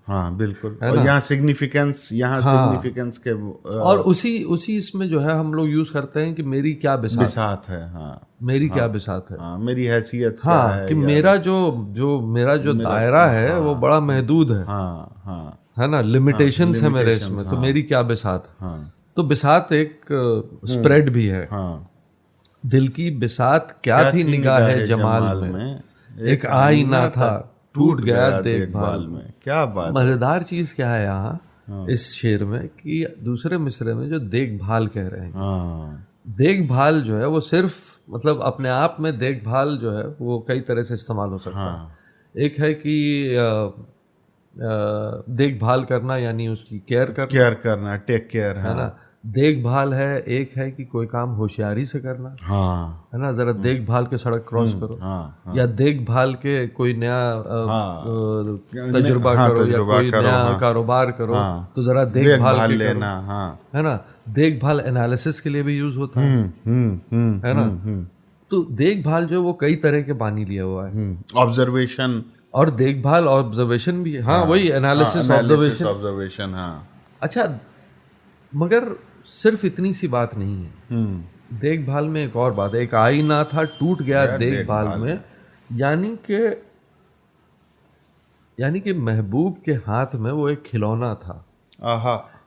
ہاں بالکل. یہاں سگنیفیکینس کے, اور اسی اس میں جو ہے ہم لوگ یوز کرتے ہیں کہ میری کیا بساط ہے. میری کیا بساط ہے, میری حیثیت کیا ہے, کہ میرا جو دائرہ ہے وہ بڑا محدود ہے. ہے نا, لمیٹیشنز ہے میرے اس میں, تو میری کیا بساط ہے. تو بساط ایک اسپریڈ بھی ہے. دل کی بساط کیا تھی نگاہ جمال میں, ایک آئینہ تھا ٹوٹ گیا دیکھ بھال میں. کیا بات. مزیدار چیز کیا ہے یہاں اس شعر میں کہ دوسرے مصرے میں جو دیکھ بھال کہہ رہے ہیں, دیکھ بھال جو ہے وہ صرف مطلب اپنے آپ میں دیکھ بھال جو ہے وہ کئی طرح سے استعمال ہو سکتا ہے. ایک ہے کہ دیکھ بھال کرنا یعنی اس کی کیئر کرنا, ٹیک کیئر ہے نا. دیکھ بھال ہے. ایک ہے کہ کوئی کام ہوشیاری سے کرنا, ہے نا, ذرا دیکھ بھال کے سڑک کراس کرو, یا دیکھ بھال کے کوئی نیا تجربہ کرو, یا کوئی نیا کاروبار کرو تو ذرا دیکھ بھال لینا, ہے نا. دیکھ بھال انالیسس کے لیے بھی یوز ہوتا ہے نا. تو دیکھ بھال جو ہے وہ کئی طرح کے بانی لیا ہوا ہے. آبزرویشن, اور دیکھ بھال آبزرویشن بھی, وہی انالیسس آبزرویشن. اچھا, مگر صرف اتنی سی بات نہیں ہے. دیکھ بھال میں ایک اور بات ہے. ایک آئینہ تھا ٹوٹ گیا دیکھ بھال میں, یعنی کہ محبوب کے ہاتھ میں وہ ایک کھلونا تھا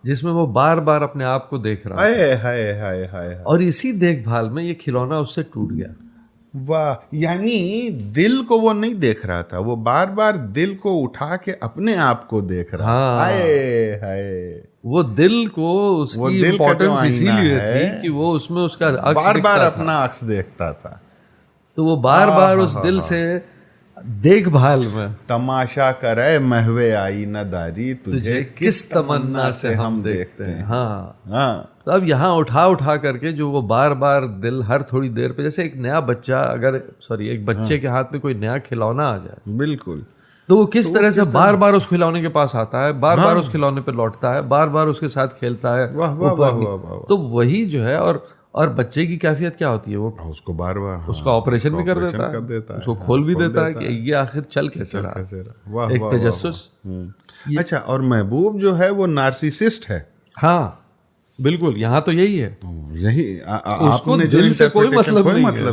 جس میں وہ بار بار اپنے آپ کو دیکھ رہا تھا, اور اسی دیکھ بھال میں یہ کھلونا اس سے ٹوٹ گیا. واہ. یعنی دل کو وہ نہیں دیکھ رہا تھا, وہ بار بار دل کو اٹھا کے اپنے آپ کو دیکھ رہا. وہ دل کو اس کی امپورٹنس اسی لیے تھی کہ وہ اس میں اس کا بار بار اپنا عکس دیکھتا تھا. تو وہ بار بار اس دل سے دیکھ بھال میں تماشا کرے محوے آئینہ داری, تجھے کس تمنا سے ہم دیکھتے ہیں. تو اب یہاں اٹھا کر کے جو وہ بار بار دل ہر تھوڑی دیر پہ, جیسے ایک نیا بچہ ایک بچے کے ہاتھ میں کوئی نیا کھلونا آ جائے, بالکل, تو وہ کس طرح سے بار بار اس کھلونے کے پاس آتا ہے, بار بار اس کھلونے پہ لوٹتا ہے, بار بار اس کے ساتھ کھیلتا ہے. تو وہی جو ہے, اور بچے کی کیفیت کیا ہوتی ہے, وہ اس کو بار بار اس کا آپریشن بھی کر دیتا ہے, اس کو کھول بھی دیتا ہے کہ یہ آخر چل کیسے رہا, ایک تجسس. اچھا, اور محبوب جو ہے وہ نارسیسسٹ ہے. ہاں بالکل, یہاں تو یہی ہے. اس کو دل سے کوئی مطلب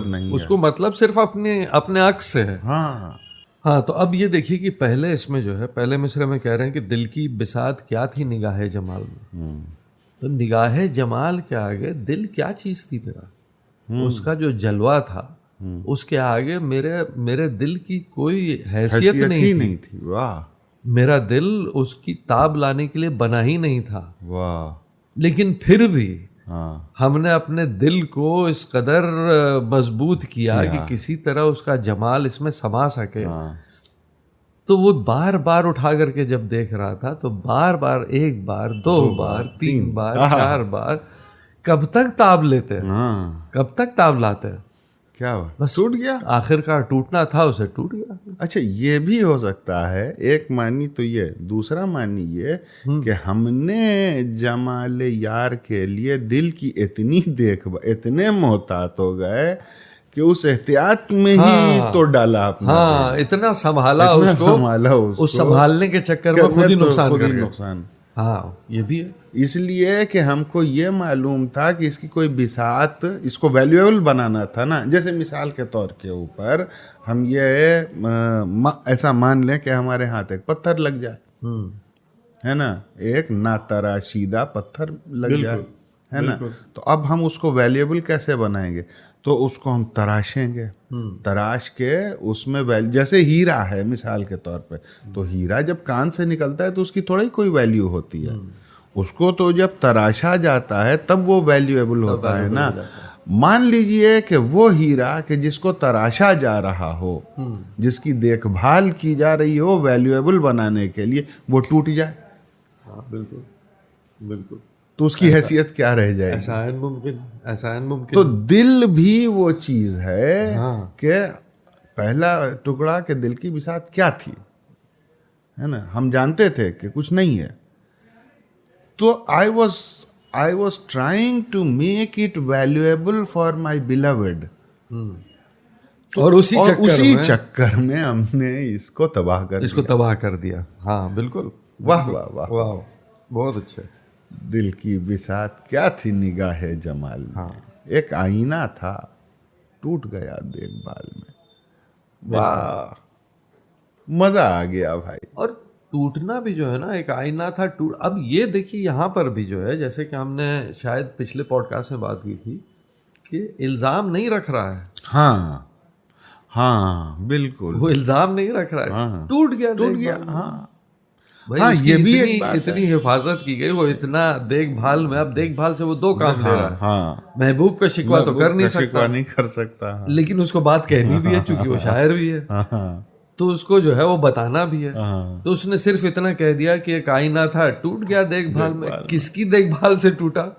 نہیں, اس کو مطلب صرف اپنے عکس سے ہے. ہاں, تو اب یہ دیکھیے کہ پہلے اس میں جو ہے, پہلے مصرے میں کہہ رہے ہیں کہ دل کی بساط کیا تھی نگاہ جمال میں. تو نگاہ جمال کے آگے دل کیا چیز تھی میرا, اس کا جو جلوہ تھا اس کے آگے میرے دل کی کوئی حیثیت نہیں تھی. واہ. میرا دل اس کی تاب لانے کے لیے بنا ہی نہیں تھا. واہ. لیکن پھر بھی ہم نے اپنے دل کو اس قدر مضبوط کیا کہ کسی طرح اس کا جمال اس میں سما سکے. تو وہ بار بار اٹھا کر کے جب دیکھ رہا تھا تو بار بار 1 بار 2 بار 3 بار 4 بار کب تک تاب لیتے ہیں, کب تک تاب لاتے ہیں, کیا بس ٹوٹ گیا, آخر کار ٹوٹنا تھا اسے ٹوٹ گیا. اچھا یہ بھی ہو سکتا ہے, ایک معنی تو یہ, دوسرا معنی یہ کہ ہم نے جمال یار کے لیے دل کی اتنی اتنے محتاط ہو گئے کہ اس احتیاط میں ہی تو ڈالا آپ نے, اتنا سنبھالا اس کو, اس سنبھالنے کے چکر میں خود ہی نقصان. ہاں یہ بھی ہے, اس لیے کہ ہم کو یہ معلوم تھا کہ اس کی کوئی بساط, اس کو ویلیویبل بنانا تھا نا. جیسے مثال کے طور کے اوپر ہم یہ ایسا مان لیں کہ ہمارے ہاتھ ایک پتھر لگ جائے, ہے نا, ایک ناتراشیدہ پتھر لگ جائے, ہے نا, تو اب ہم اس کو ویلیویبل کیسے بنائیں گے؟ تو اس کو ہم تراشیں گے, تراش کے اس میں جیسے ہیرا ہے مثال کے طور پہ, تو ہیرا جب کان سے نکلتا ہے تو اس کی تھوڑا ہی کوئی ویلیو ہوتی ہے, اس کو تو جب تراشا جاتا ہے تب وہ ویلیویبل ہوتا ہے نا. مان لیجئے کہ وہ ہیرا کہ جس کو تراشا جا رہا ہو, جس کی دیکھ بھال کی جا رہی ہو ویلیویبل بنانے کے لیے, وہ ٹوٹ جائے, بالکل بالکل, تو اس کی حیثیت کیا رہ جائے گی؟ ایسا ممکن. تو دل بھی وہ چیز ہے کہ پہلا ٹکڑا کہ دل کی بساط کیا تھی, ہے نا, ہم جانتے تھے کہ کچھ نہیں ہے, تو I was trying to make it valuable for my beloved, اور اسی چکر میں ہم نے اس کو تباہ کر دیا. ہاں بالکل, واہ واہ واہ واہ, بہت اچھا. دل کی بساط کیا تھی نگاہ جمال میں, ایک آئینہ تھا ٹوٹ گیا دیکھ بھال میں. واہ, مزہ آ گیا بھائی. اور ٹوٹنا بھی جو ہے نا, ایک آئینہ تھا اب یہ دیکھیے یہاں پر بھی جو ہے, جیسے کہ ہم نے شاید پچھلے پوڈ کاسٹ میں بات کی تھی کہ الزام نہیں رکھ رہا ہے. ہاں بالکل, وہ الزام نہیں رکھ رہا ہے, ٹوٹ گیا. ہاں یہ بھی اتنی حفاظت کی گئی, وہ اتنا دیکھ بھال میں, اب دیکھ بھال سے وہ 2 کام لے رہا ہے. محبوب کا شکوہ تو کر نہیں سکتا, لیکن اس کو بات کہنی بھی ہے چونکہ وہ شاعر بھی ہے, تو اس کو جو ہے وہ بتانا بھی ہے. تو اس نے صرف اتنا کہہ دیا کہ ایک آئینہ تھا ٹوٹ گیا دیکھ بھال میں. کس کی دیکھ بھال سے ٹوٹا؟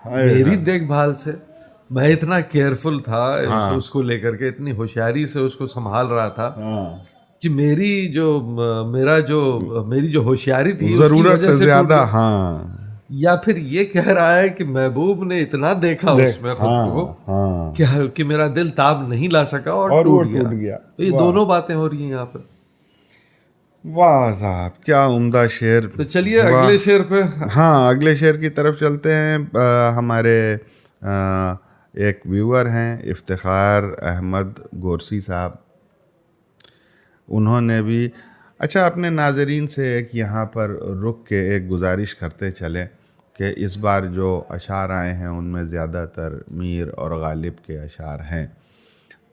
میری دیکھ بھال سے. میں اتنا کیئرفل تھا اس کو لے کر کے, اتنی ہوشیاری سے اس کو سنبھال رہا تھا کہ میری جو ہوشیاری تھی ضرورت سے زیادہ. یا پھر یہ کہہ رہا ہے کہ محبوب نے اتنا دیکھا اس میں خود کو کہ میرا دل تاب نہیں لا سکا اور ٹوٹ گیا. تو یہ دونوں باتیں ہو رہی ہیں یہاں پہ. واہ صاحب, کیا عمدہ شعر. تو چلیے اگلے شعر پہ. اگلے شعر کی طرف چلتے ہیں. ہمارے ایک ویور ہیں افتخار احمد گورسی صاحب, انہوں نے بھی اچھا اپنے ناظرین سے ایک یہاں پر رک کے ایک گزارش کرتے چلیں کہ اس بار جو اشعار آئے ہیں ان میں زیادہ تر میر اور غالب کے اشعار ہیں,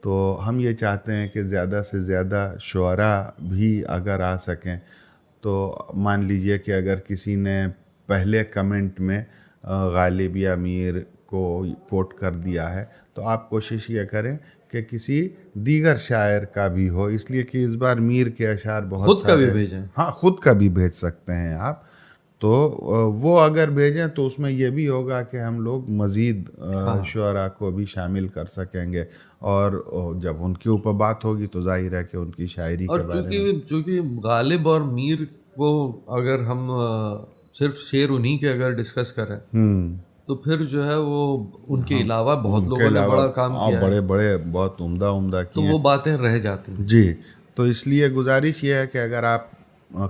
تو ہم یہ چاہتے ہیں کہ زیادہ سے زیادہ شعراء بھی اگر آ سکیں. تو مان لیجئے کہ اگر کسی نے پہلے کمنٹ میں غالب یا میر کو کوٹ کر دیا ہے تو آپ کوشش یہ کریں کہ کسی دیگر شاعر کا بھی ہو, اس لیے کہ اس بار میر کے اشعار بہت خود کا بھی بھیجیں. خود کا بھی بھیج سکتے ہیں آپ. تو وہ اگر بھیجیں تو اس میں یہ بھی ہوگا کہ ہم لوگ مزید شعراء کو بھی شامل کر سکیں گے, اور جب ان کے اوپر بات ہوگی تو ظاہر ہے کہ ان کی شاعری کے بارے میں. چونکہ غالب اور میر کو اگر ہم صرف شعر انہی کے اگر ڈسکس کریں تو پھر جو ہے وہ ان کے علاوہ بہت لوگوں نے بڑا کام کیا ہے, بڑے بہت عمدہ تو وہ باتیں رہ جاتی ہیں. جی, تو اس لیے گزارش یہ ہے کہ اگر آپ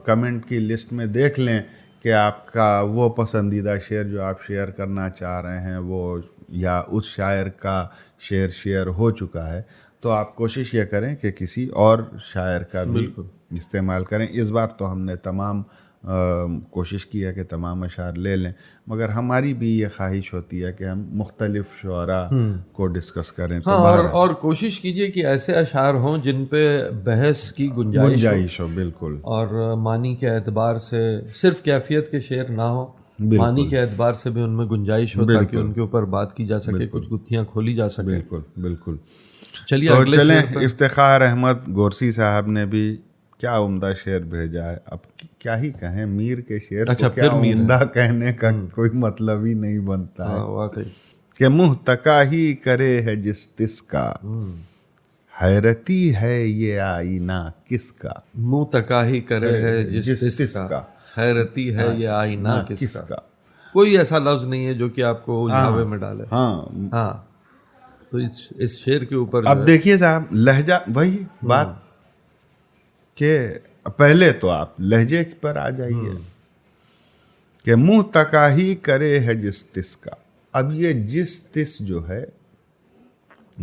کمنٹ کی لسٹ میں دیکھ لیں کہ آپ کا وہ پسندیدہ شعر جو آپ شیئر کرنا چاہ رہے ہیں وہ یا اس شاعر کا شعر شیئر ہو چکا ہے, تو آپ کوشش یہ کریں کہ کسی اور شاعر کا بھی استعمال کریں. اس بار تو ہم نے تمام کوشش کی ہے کہ تمام اشعار لے لیں, مگر ہماری بھی یہ خواہش ہوتی ہے کہ ہم مختلف شعراء کو ڈسکس کریں. اور کوشش کیجئے کہ ایسے اشعار ہوں جن پہ بحث کی گنجائش ہو. بالکل. اور معنی کے اعتبار سے صرف کیفیت کے شعر نہ ہو, معنی کے اعتبار سے بھی ان میں گنجائش ہو تاکہ ان کے اوپر بات کی جا سکے, کچھ گتھیاں کھولی جا سکے. بالکل. چلیے چلیں. افتخار احمد گورسی صاحب نے بھی کیا عمدہ شعر بھیجا ہے. اب کیا ہی کہیں, میر کے شعر کو کیا عمدہ کہنے کا کوئی مطلب ہی نہیں بنتا ہے کہ منہ تکا ہی کرے ہے جس تس کا, حیرتی ہے یہ آئینہ کس کا. منہ تکا ہی کرے ہے جس تس کا, حیرتی ہے یہ آئینہ کس کا. کوئی ایسا لفظ نہیں ہے جو کہ آپ کو الجھاوے میں ڈالے. ہاں تو اس شعر کے اوپر اب دیکھیے صاحب, لہجہ وہی بات کہ پہلے تو آپ لہجے پر آ جائیے کہ منہ تکا ہی کرے ہے جس تس کا. اب یہ جس تس جو ہے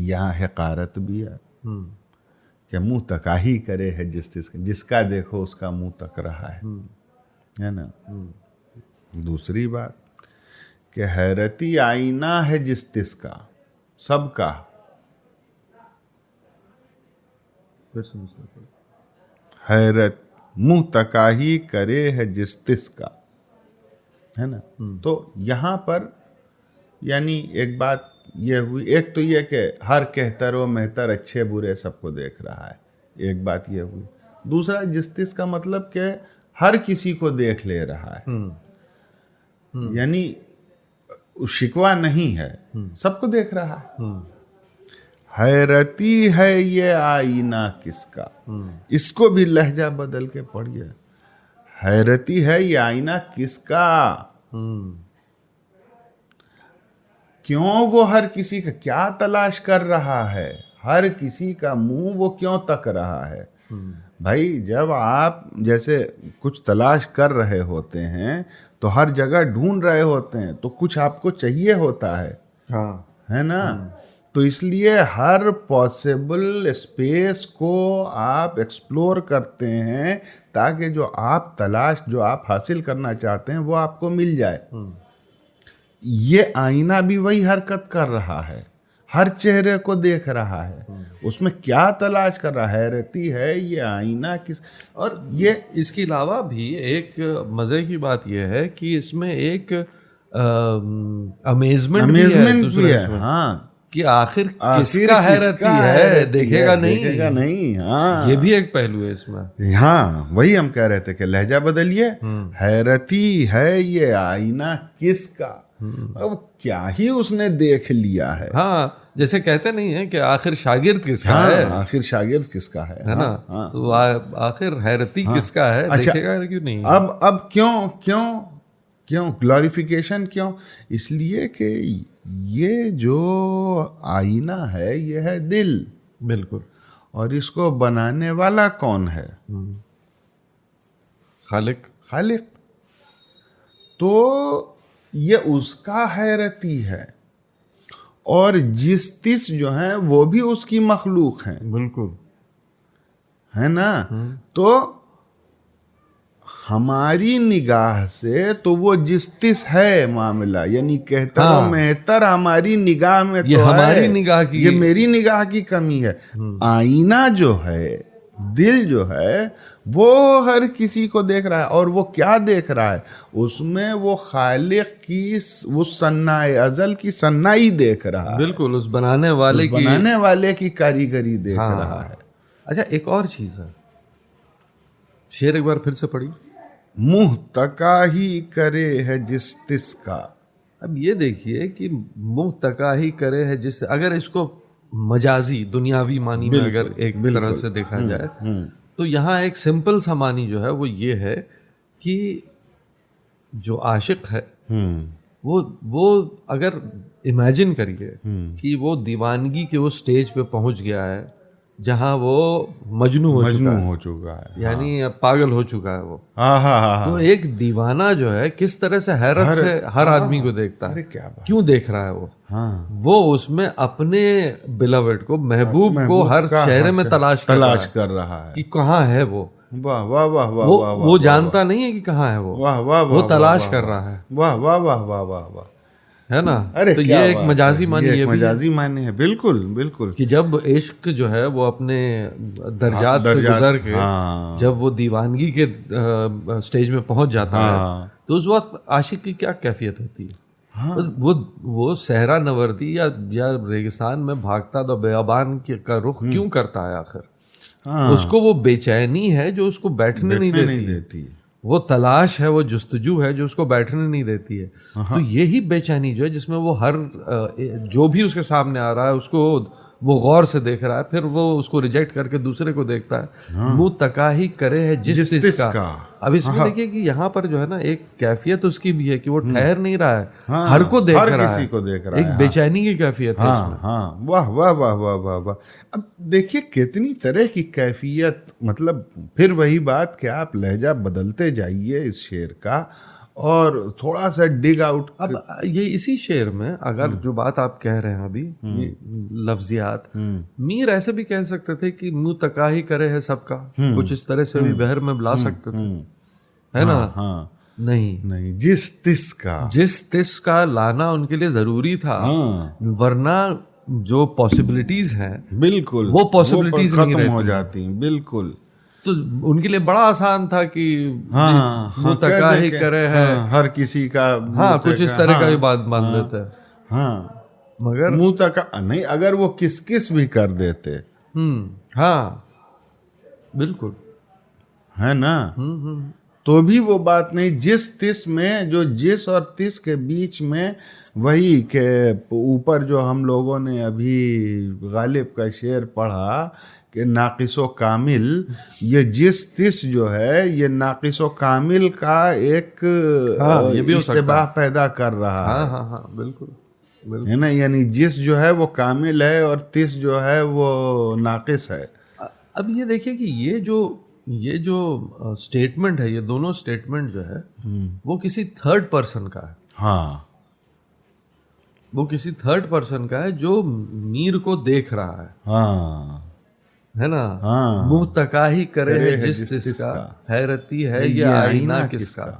یہاں حقارت بھی ہے کہ منہ تکا ہی کرے ہے جس تس کا, جس کا دیکھو اس کا منہ تک رہا ہے نا. دوسری بات کہ حیرتی آئینہ ہے جس تس کا, سب کا. حیرت منہ تکا ہی کرے ہے جس تس کا, ہے نا. تو یہاں پر یعنی ایک بات یہ ہوئی, ایک تو یہ کہ ہر کہتر و مہتر اچھے برے سب کو دیکھ رہا ہے, ایک بات یہ ہوئی. دوسرا جس تس کا مطلب کہ ہر کسی کو دیکھ لے رہا ہے, یعنی شکوہ نہیں ہے, سب کو دیکھ رہا ہے. حیرتی ہے یہ آئینہ کس کا, اس کو بھی لہجہ بدل کے پڑھیے. حیرتی ہے یہ آئینہ کس کا, کیوں وہ ہر کسی کا کیا تلاش کر رہا ہے, ہر کسی کا منہ وہ کیوں تک رہا ہے. بھائی جب آپ جیسے کچھ تلاش کر رہے ہوتے ہیں تو ہر جگہ ڈھونڈ رہے ہوتے ہیں تو کچھ آپ کو چاہیے ہوتا ہے, ہے نا. تو اس لیے ہر پاسبل اسپیس کو آپ ایکسپلور کرتے ہیں تاکہ جو آپ جو آپ حاصل کرنا چاہتے ہیں وہ آپ کو مل جائے. یہ آئینہ بھی وہی حرکت کر رہا ہے, ہر چہرے کو دیکھ رہا ہے, اس میں کیا تلاش کر رہا ہے. حیرتی ہے یہ آئینہ کس. اور یہ اس کے علاوہ بھی ایک مزے کی بات یہ ہے کہ اس میں ایک امیزمنٹ بھی ہے. ہاں کہ آخر کس کا حیرتی ہے, دیکھے گا نہیں. ہاں یہ بھی ایک پہلو ہے اس میں. ہاں وہی ہم کہہ رہے تھے کہ لہجہ بدلیے. حیرتی ہے یہ آئینہ کس کا, اب کیا ہی اس نے دیکھ لیا ہے. ہاں جیسے کہتے نہیں ہیں کہ آخر شاگرد کس کا ہے, آخر شاگرد کس کا ہے نا. تو آخر حیرتی کس کا ہے, دیکھے گا کیوں نہیں. اب کیوں گلوریفیکیشن کیوں؟ اس لیے کہ یہ جو آئینہ ہے یہ ہے دل. بالکل. اور اس کو بنانے والا کون ہے؟ خالق. تو یہ اس کا حیرتی ہے, اور جس تس جو ہیں وہ بھی اس کی مخلوق ہیں. بالکل, ہے نا. تو ہماری نگاہ سے تو وہ جس تس ہے معاملہ, یعنی کہتا ہوں مہتر ہماری نگاہ میں تو ہماری نگاہ کی, یہ میری نگاہ کی کمی ہے. آئینہ جو ہے, دل جو ہے, وہ ہر کسی کو دیکھ رہا ہے. اور وہ کیا دیکھ رہا ہے؟ اس میں وہ خالق کی وہ صنع ازل کی صنعی دیکھ رہا ہے. بالکل, اس بنانے والے کی کاریگری دیکھ رہا ہے. اچھا ایک اور چیز ہے, شعر ایک بار پھر سے پڑھی. منہ تکا ہی کرے ہے جس تس کا. اب یہ دیکھیے کہ منہ تکا ہی کرے ہے جس, اگر اس کو مجازی دنیاوی معنی میں اگر ایک طرح سے دیکھا جائے تو یہاں ایک سمپل سا معنی جو ہے وہ یہ ہے کہ جو عاشق ہے وہ اگر امیجن کریے کہ وہ دیوانگی کے وہ سٹیج پہ پہنچ گیا ہے جہاں وہ مجنون ہو چکا ہے, یعنی پاگل ہو چکا ہے وہ. تو ایک دیوانہ جو ہے کس طرح سے حیرت سے ہر آدمی کو دیکھتا ہے, کیوں دیکھ رہا ہے وہ اس میں اپنے بلاوڈ کو, محبوب کو ہر چہرے میں تلاش کر رہا ہے کہ کہاں ہے وہ. واہ واہ واہ واہ, وہ جانتا نہیں ہے کہ کہاں ہے وہ, وہ تلاش کر رہا ہے. واہ واہ واہ واہ واہ واہ, ہے نا. تو یہ ایک مجازی معنی, یہ مجازی معنی ہے. بالکل کہ جب عشق جو ہے وہ اپنے درجات سے گزر کے جب وہ دیوانگی کے سٹیج میں پہنچ جاتا ہے تو اس وقت عاشق کی کیا کیفیت ہوتی ہے. وہ صحرا نوردی یا ریگستان میں بھاگتا تو بیابان کا رخ کیوں کرتا ہے آخر؟ اس کو وہ بے چینی ہے جو اس کو بیٹھنے نہیں دیتی، وہ تلاش ہے، وہ جستجو ہے جو اس کو بیٹھنے نہیں دیتی ہے. تو یہی بے چینی جو ہے جس میں وہ ہر جو بھی اس کے سامنے آ رہا ہے اس کو وہ غور سے دیکھ رہا ہے، پھر وہ اس کو ریجیکٹ کر کے دوسرے کو دیکھتا ہے. منہ تکاہی کرے ہے جس تس کا. اب اس میں دیکھیے کہ یہاں پر جو ہے نا ایک کیفیت اس کی بھی ہے کہ وہ ٹھہر نہیں رہا ہے، ہر کو دیکھ رہا ہے، ایک بے چینی کی کیفیت ہے اس میں. واہ واہ واہ واہ واہ واہ. اب دیکھیے کتنی طرح کی کیفیت، مطلب پھر وہی بات کہ آپ لہجہ بدلتے جائیے اس شعر کا اور تھوڑا سا ڈگ آؤٹ. اب یہ اسی شعر میں اگر جو بات آپ کہہ رہے ہیں ابھی لفظیات، میر ایسے بھی کہہ سکتے تھے کہ منہ تکاہی کرے ہے سب کا، کچھ اس طرح سے بھی بہر میں بلا سکتے تھے، ہے نا. نہیں، جس تس کا لانا ان کے لیے ضروری تھا، ورنہ جو پاسبلٹیز ہیں بالکل وہ پاسبلٹیز ختم ہو جاتی ہیں. بالکل. تو ان کے لیے بڑا آسان تھا کہ منہ تکاہی کرے ہے ہر کسی کا، کچھ اس طرح کا بھی بات مان دیتے ہیں. مگر منہ تکا نہیں، اگر وہ کس بھی کر دیتے. بالکل ہے نا، تو بھی وہ بات نہیں. جس تس میں، جو جس اور تس کے بیچ میں، وہی کہ اوپر جو ہم لوگوں نے ابھی غالب کا شعر پڑھا کہ ناقص و کامل، یہ جس تس جو ہے یہ ناقص و کامل کا ایک اشتباہ پیدا کر رہا ہے. بالکل ہے نا، یعنی جس جو ہے وہ کامل ہے اور تس جو ہے وہ ناقص ہے. اب یہ دیکھیں کہ یہ جو اسٹیٹمنٹ ہے، یہ دونوں اسٹیٹمنٹ جو ہے وہ کسی تھرڈ پرسن کا ہے. وہ کسی تھرڈ پرسن کا ہے جو میر کو دیکھ رہا ہے نا. منہ تکاہی کرے ہے جس تس کا، حیرتی ہے یہ آئینہ کس کا.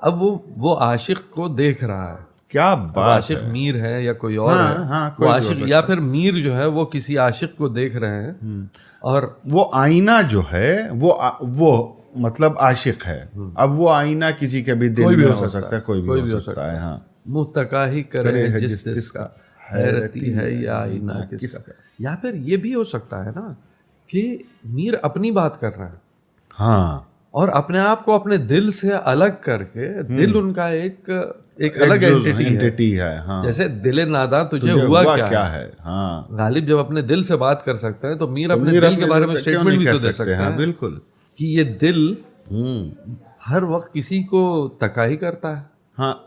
اب وہ عاشق کو دیکھ رہا ہے. کیا بات، عاشق میر ہے یا کوئی اور ہے، وہ عاشق، یا پھر میر جو ہے وہ کسی عاشق کو دیکھ رہے ہیں. اور وہ آئینہ جو ہے وہ مطلب عاشق ہے. اب وہ آئینہ کسی کے بھی دل میں ہو سکتا ہے، کوئی بھی ہو سکتا ہے. منہ تکاہی کرے ہے جس تس کا، حیرتی ہے یہ آئینہ کس کا. یا پھر یہ بھی ہو سکتا ہے نا کہ میر اپنی بات کر رہا ہے، اور اپنے آپ کو اپنے دل سے الگ کر کے، دل ان کا ایک الگ اینٹی ہے. جیسے دل ناداں تجھے ہوا کیا ہے. غالب جب اپنے دل سے بات کر سکتے ہیں تو میر اپنے دل کے بارے میں اسٹیٹمنٹ بھی تو دے سکتے ہیں. بالکل، کہ یہ دل ہر وقت کسی کو تکاہی کرتا ہے.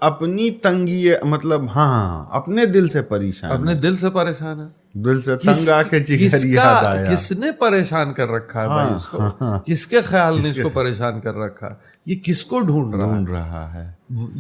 اپنی تنگی، مطلب اپنے دل سے پریشان، اپنے دل سے پریشان ہے. دل سے تنگ آ کے جگر یاد آیا. کس نے پریشان کر رکھا ہے بھائی اس کو؟ کس کے خیال نے اس کو پریشان کر رکھا ہے؟ یہ کس کو ڈھونڈ رہا ہے؟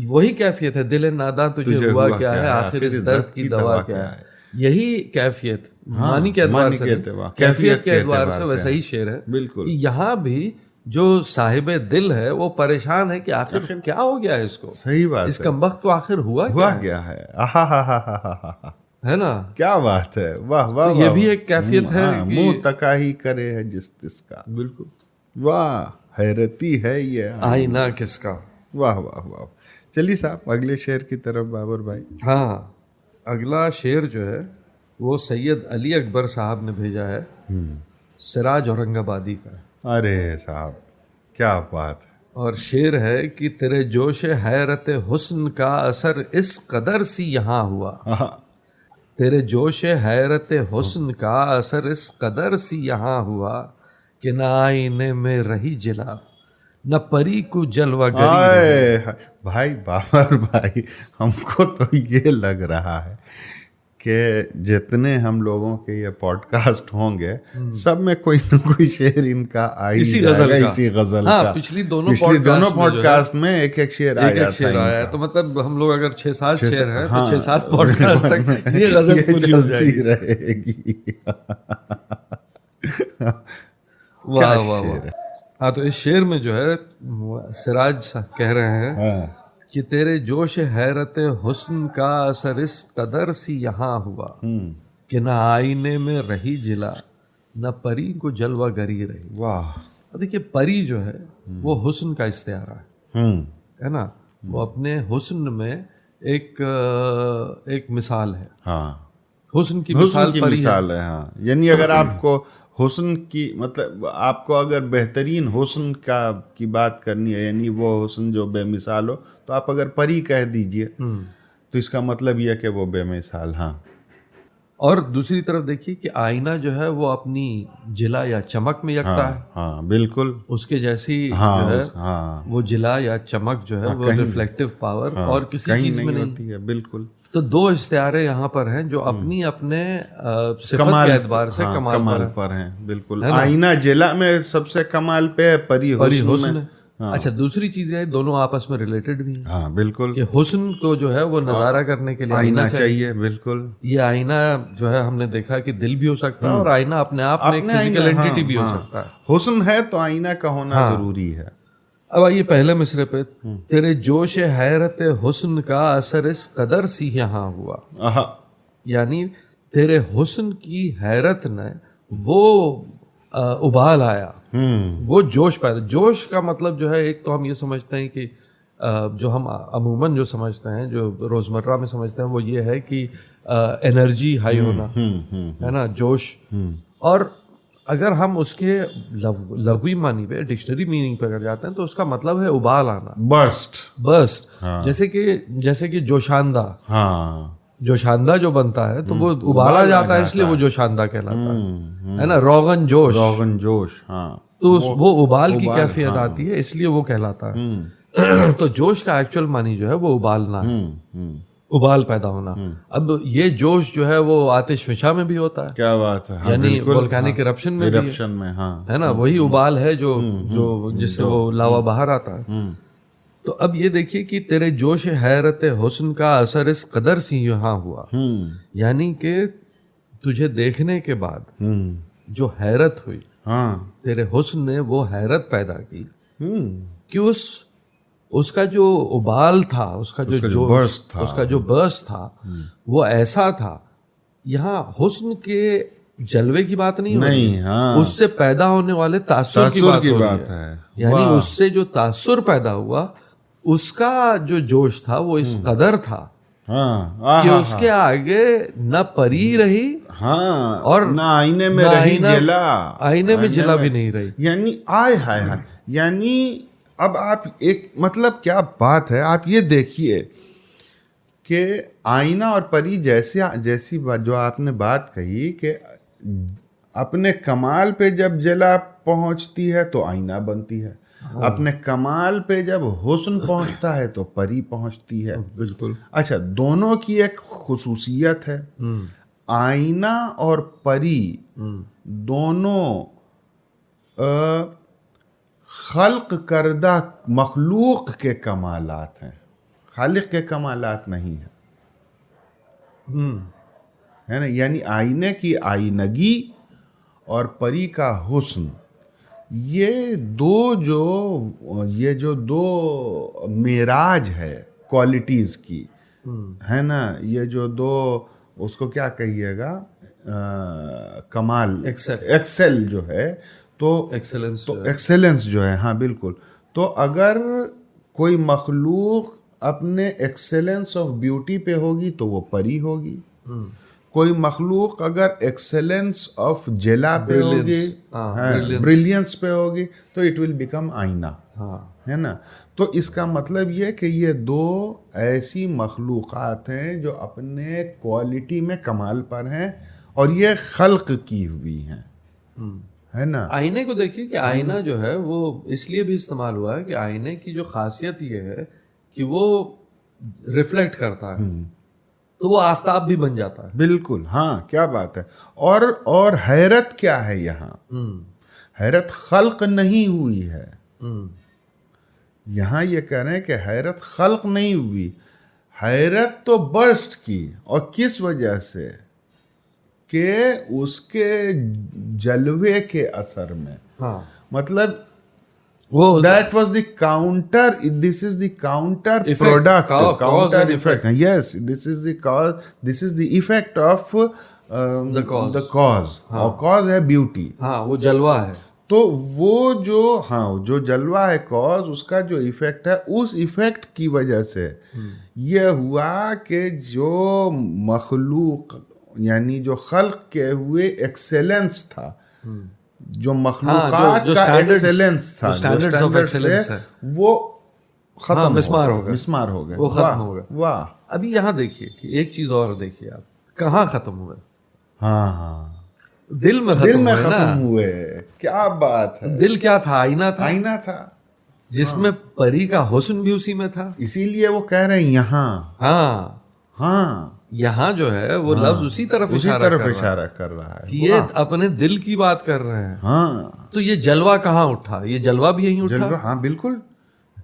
وہی کیفیت ہے، دل ناداں تجھے ہوا کیا ہے، آخر اس درد کی دوا کیا ہے. یہی کیفیت معنی کے اعتبار سے، کیفیت کے اعتبار سے ویسا ہی شعر ہے. بالکل. یہاں بھی جو صاحب دل ہے وہ پریشان ہے کہ آخر کیا ہو گیا ہے اس کو. صحیح بات، اس کمبخت کو آخر ہوا کیا ہے. ہے نا، کیا بات ہے. واہ واہ. یہ بھی ایک کیفیت ہے. منہ تکاہی کرے ہے جس تس کا. بالکل. واہ، حیرتی ہے یہ آئینہ کس کا. واہ واہ واہ. چلیے صاحب اگلے شعر کی طرف بابر بھائی. اگلا شعر جو ہے وہ سید علی اکبر صاحب نے بھیجا ہے، سراج اورنگ آبادی کا. ارے صاحب کیا بات ہے. اور شعر ہے کہ تیرے جوش حیرت حسن کا اثر اس قدر سی یہاں ہوا. تیرے جوش حیرت حسن کا اثر اس قدر سی یہاں ہوا کہ نہ آئینے میں رہی جلا، نہ پری کو جلوہ گری. بھائی بابر بھائی، ہم کو تو یہ لگ رہا ہے کہ جتنے ہم لوگوں کے یہ پوڈ کاسٹ ہوں گے سب میں کوئی نہ کوئی شعر ان کا اسی غزل کا. پچھلی دونوں پوڈ کاسٹ میں ایک شعر آیا. تو مطلب ہم لوگ اگر 6-7 شعر ہیں تو 6-7 پوڈ کاسٹ تک یہ غزل پوری ہو جائے رہے گی. واہ واہ واہ. تو اس شعر میں جو ہے سراج کہہ رہے ہیں کہ تیرے جوش حیرت حسن کا اثر اس قدر سی یہاں ہوا کہ نہ آئینے میں رہی جلا، نہ پری کو جلوہ گری رہی. واہ. دیکھیے پری جو ہے وہ حسن کا استعارہ ہے نا. وہ اپنے حسن میں ایک مثال ہے. حسن کی مثال ہے. یعنی اگر آپ کو حسن کی مطلب آپ کو اگر بہترین حسن کی بات کرنی ہے، یعنی وہ حسن جو بے مثال ہو، تو آپ اگر پری کہہ دیجئے تو اس کا مطلب یہ کہ وہ بے مثال. ہاں. اور دوسری طرف دیکھیے کہ آئینہ جو ہے وہ اپنی جلا یا چمک میں یکتا ہے. ہاں بالکل. اس کے جیسی جو ہے وہ جلا یا چمک جو ہے وہ ریفلیکٹیو پاور اور کسی چیز میں نہیں ہوتی ہے. بالکل. تو دو استعارے یہاں پر ہیں جو اپنی اپنے صفت کے اعتبار سے کمال پر ہیں. بالکل. آئینہ جلا میں سب سے کمال پہ ہے، پری حسن. اچھا دوسری چیز یہ دونوں آپس میں ریلیٹڈ بھی ہیں. ہاں بالکل. کہ حسن کو جو ہے وہ نظارہ کرنے کے لیے آئینہ چاہیے. بالکل. یہ آئینہ جو ہے ہم نے دیکھا کہ دل بھی ہو سکتا ہے اور آئینہ اپنے آپ میں ایک فزیکل اینٹیٹی بھی ہو سکتا ہے. حسن ہے تو آئینہ کا ہونا ضروری ہے. اب آئیے پہلے مصرے پہ. تیرے جوش حیرت حسن کا اثر اس قدر سی یہاں ہوا. یعنی تیرے حسن کی حیرت نے وہ ابال آیا، وہ جوش پیدا. جوش کا مطلب جو ہے ایک تو ہم یہ سمجھتے ہیں کہ جو ہم عموماً جو سمجھتے ہیں، جو روزمرہ میں سمجھتے ہیں، وہ یہ ہے کہ انرجی ہائی ہونا ہے نا، جوش. اور اگر ہم اس کے لغوی معنی پہ، ڈکشنری میننگ پہ اگر جاتے ہیں تو اس کا مطلب ہے ابال آنا، برسٹ. جیسے کہ جوشاندہ. جوشاندہ جو بنتا ہے تو وہ ابالا جاتا ہے، اس لیے وہ جوشاندہ کہلاتا ہے نا. روغن جوش. تو وہ ابال کی کیفیت آتی ہے، اس لیے وہ کہلاتا ہے. تو جوش کا ایکچوئل معنی جو ہے وہ ابالنا ہے، ابال پیدا ہونا. اب یہ جوش جو ہے وہ آتش فشاں میں بھی ہوتا ہے. کیا بات ہے. یعنی وولکینک ایرپشن میں بھی ہے نا، وہی ابال ہے جو جس سے وہ لاوا باہر آتا ہے. تو اب یہ دیکھیے کہ تیرے جوش حیرت حسن کا اثر اس قدر سی یہاں ہوا. یعنی کہ تجھے دیکھنے کے بعد جو حیرت ہوئی، تیرے حسن نے وہ حیرت پیدا کی کہ اس کا جو ابال تھا، اس کا جو برسٹ تھا وہ ایسا تھا. یہاں حسن کے جلوے کی بات نہیں ہوئی، اس سے پیدا ہونے والے تاثر کی بات ہے. یعنی اس سے جو تاثر پیدا ہوا، اس کا جو جوش تھا وہ اس قدر تھا کہ اس کے آگے نہ پری رہی اور نہ آئینے میں رہی جلا. آئینے میں جلا بھی نہیں رہی. یعنی یعنی اب آپ ایک مطلب کیا بات ہے. آپ یہ دیکھیے کہ آئینہ اور پری جیسی جو آپ نے بات کہی کہ اپنے کمال پہ جب جلا پہنچتی ہے تو آئینہ بنتی ہے، اپنے کمال پہ جب حسن پہنچتا ہے تو پری پہنچتی ہے. بالکل. اچھا، دونوں کی ایک خصوصیت ہے. آئینہ اور پری دونوں خلق کردہ مخلوق کے کمالات ہیں، خالق کے کمالات نہیں ہیں. ہے نا. یعنی آئینے کی آئینگی اور پری کا حسن، یہ جو دو معراج ہے کوالٹیز کی، ہے نا. یہ جو دو، اس کو کیا کہیے گا، کمال، ایکسل جو ہے، تو ایکسلنس جو ہے. ہاں بالکل. تو اگر کوئی مخلوق اپنے ایکسلنس آف بیوٹی پہ ہوگی تو وہ پری ہوگی. کوئی مخلوق اگر ایکسلنس آف جلا پہ ہوگی، بریلینس پہ ہوگی، تو اٹ ول بیکم آئینہ. ہے نا. تو اس کا مطلب یہ کہ یہ دو ایسی مخلوقات ہیں جو اپنے کوالٹی میں کمال پر ہیں اور یہ خلق کی ہوئی ہیں. ہے نا. آئینے کو دیکھیے کہ آئینہ جو ہے وہ اس لیے بھی استعمال ہوا ہے کہ آئینے کی جو خاصیت یہ ہے کہ وہ ریفلیکٹ کرتا ہے، تو وہ آفتاب بھی بن جاتا ہے. بالکل. ہاں کیا بات ہے. اور حیرت کیا ہے یہاں؟ حیرت خلق نہیں ہوئی ہے. یہاں یہ کہہ رہے ہیں کہ حیرت خلق نہیں ہوئی، حیرت تو برسٹ کی. اور کس وجہ سے؟ کہ اس کے جلوے کے اثر میں. مطلب that was the counter, this is the counter product, counter effect. Yes, this is the cause, this is the effect of the cause. اور cause ہے beauty. وہ جلوہ ہے. تو وہ جو جلوہ ہے کاز، اس کا جو ایفیکٹ ہے، اس ایفیکٹ کی وجہ سے یہ ہوا کہ جو مخلوق یعنی جو خلق کے ہوئے ایکسیلنس تھا، جو مخلوقات کا ایکسیلنس تھا، اسٹینڈرڈز تھے، وہ ختم مسمار ہو گئے، وہ ختم ہو گئے. واہ. ابھی یہاں دیکھیے کہ ایک چیز اور دیکھیے آپ، کہاں ختم ہوئے؟ ہاں دل میں ختم ہوئے. کیا بات ہے. دل کیا تھا؟ آئینہ تھا جس میں پری کا حسن بھی اسی میں تھا. اسی لیے وہ کہہ رہے ہیں یہاں یہاں جو ہے وہ لفظ اسی طرف اشارہ کر رہا ہے. یہ اپنے دل کی بات کر رہے ہیں. تو یہ جلوہ کہاں اٹھا؟ یہ جلوہ بھی یہیں اٹھا. ہاں بالکل،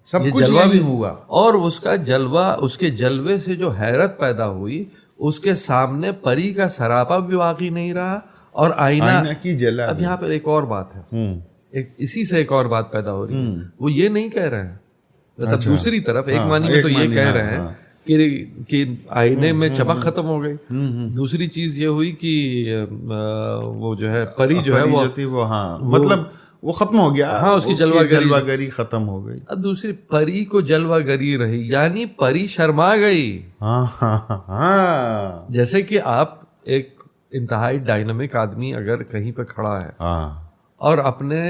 سب کچھ یہی ہوا. اور اس کا جلوہ، اس کے جلوے سے جو حیرت پیدا ہوئی، اس کے سامنے پری کا سراپا بھی باقی نہیں رہا اور آئینہ کی جلا. اب یہاں پر ایک اور بات ہے، اسی سے ایک اور بات پیدا ہو رہی ہے. وہ یہ نہیں کہہ رہے ہیں، مطلب دوسری طرف ایک معنی میں تو یہ کہہ رہے ہیں کہ آئینے میں چمک ختم ہو گئی. دوسری چیز یہ ہوئی کہ وہ جو ہے پری جو ہے وہ مطلب وہ ختم ہو گیا. ہاں، اس کی جلوہ گری ختم ہو گئی. اب دوسری پری کو جلوہ گری رہی، یعنی پری شرما گئی. جیسے کہ آپ ایک انتہائی ڈائنامک آدمی اگر کہیں پہ کھڑا ہے اور اپنے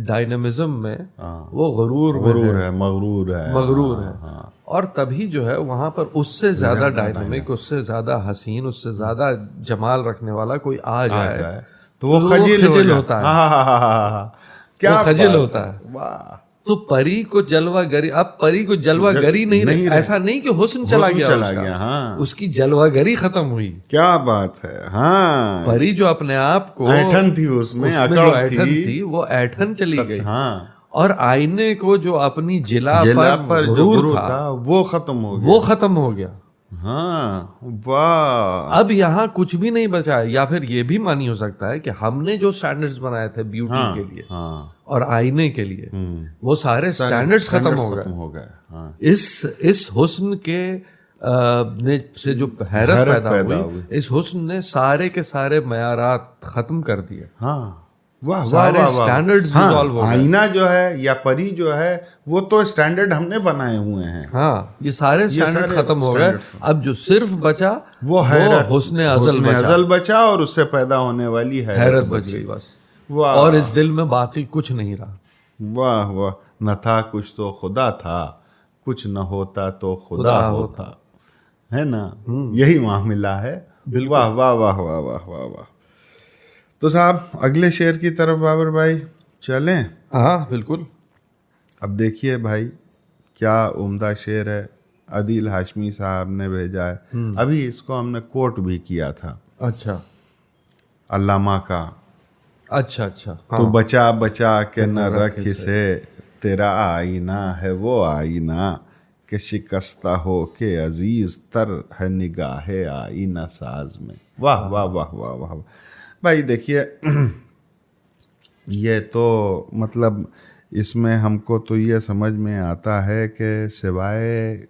ڈائنامزم میں وہ مغرور ہے اور تبھی جو ہے وہاں پر اس سے زیادہ ڈائنامک، اس سے زیادہ حسین، اس سے زیادہ جمال رکھنے والا کوئی آ جائے تو وہ خجل ہوتا ہے. کیا خجل ہوتا ہے. تو پری کو جلوہ گری، اب پری کو جلوہ گری نہیں، ایسا نہیں کہ حسن چلا گیا، اس کی جلوہ گری ختم ہوئی. کیا بات ہے. ہاں، پری جو اپنے آپ کو ایٹھن تھی، اس میں جو ایٹھن تھی وہ ایٹھن چلی گئی. اور آئینے کو جو اپنی جلا پر غرور تھا وہ ختم ہو گیا. واہ. اب یہاں کچھ بھی نہیں بچا. یا پھر یہ بھی مانی ہو سکتا ہے کہ ہم نے جو سٹینڈرڈز بنائے تھے بیوٹی کے لیے اور آئینے کے لیے، وہ سارے سٹینڈرڈز ختم ہو گئے. اس حسن کے سے جو حیرت پیدا ہوئی، اس حسن نے سارے کے سارے معیارات ختم کر دیے. سارے اسٹینڈرڈ ڈیزالو ہو گئے. آئینہ جو ہے یا پری جو ہے وہ تو اسٹینڈرڈ ہم نے بنائے ہوئے ہیں. یہ سارے اسٹینڈرڈ ختم ہو گئے. اب جو صرف بچا وہ حسن ازل بچا اور اس سے پیدا ہونے والی حیرت بچ گئی بس. اور اس دل میں باقی کچھ نہیں رہا. واہ واہ. نہ تھا کچھ تو خدا تھا، کچھ نہ ہوتا تو خدا ہوتا، ہے نا. یہی معاملہ ہے. واہ واہ واہ واہ واہ واہ واہ. تو صاحب اگلے شعر کی طرف بابر بھائی چلیں. ہاں بالکل. اب دیکھیے بھائی کیا عمدہ شعر ہے، عدیل ہاشمی صاحب نے بھیجا ہے. ابھی اس کو ہم نے کوٹ بھی کیا تھا. اچھا. علامہ کا. اچھا. تو بچا بچا کے نہ رکھ اسے، تیرا آئینہ ہے وہ آئینہ کہ شکستہ ہو کہ عزیز تر ہے نگاہ آئینہ ساز میں. واہ واہ واہ واہ واہ. بھائی دیکھیے یہ تو مطلب اس میں ہم کو تو یہ سمجھ میں آتا ہے کہ سوائے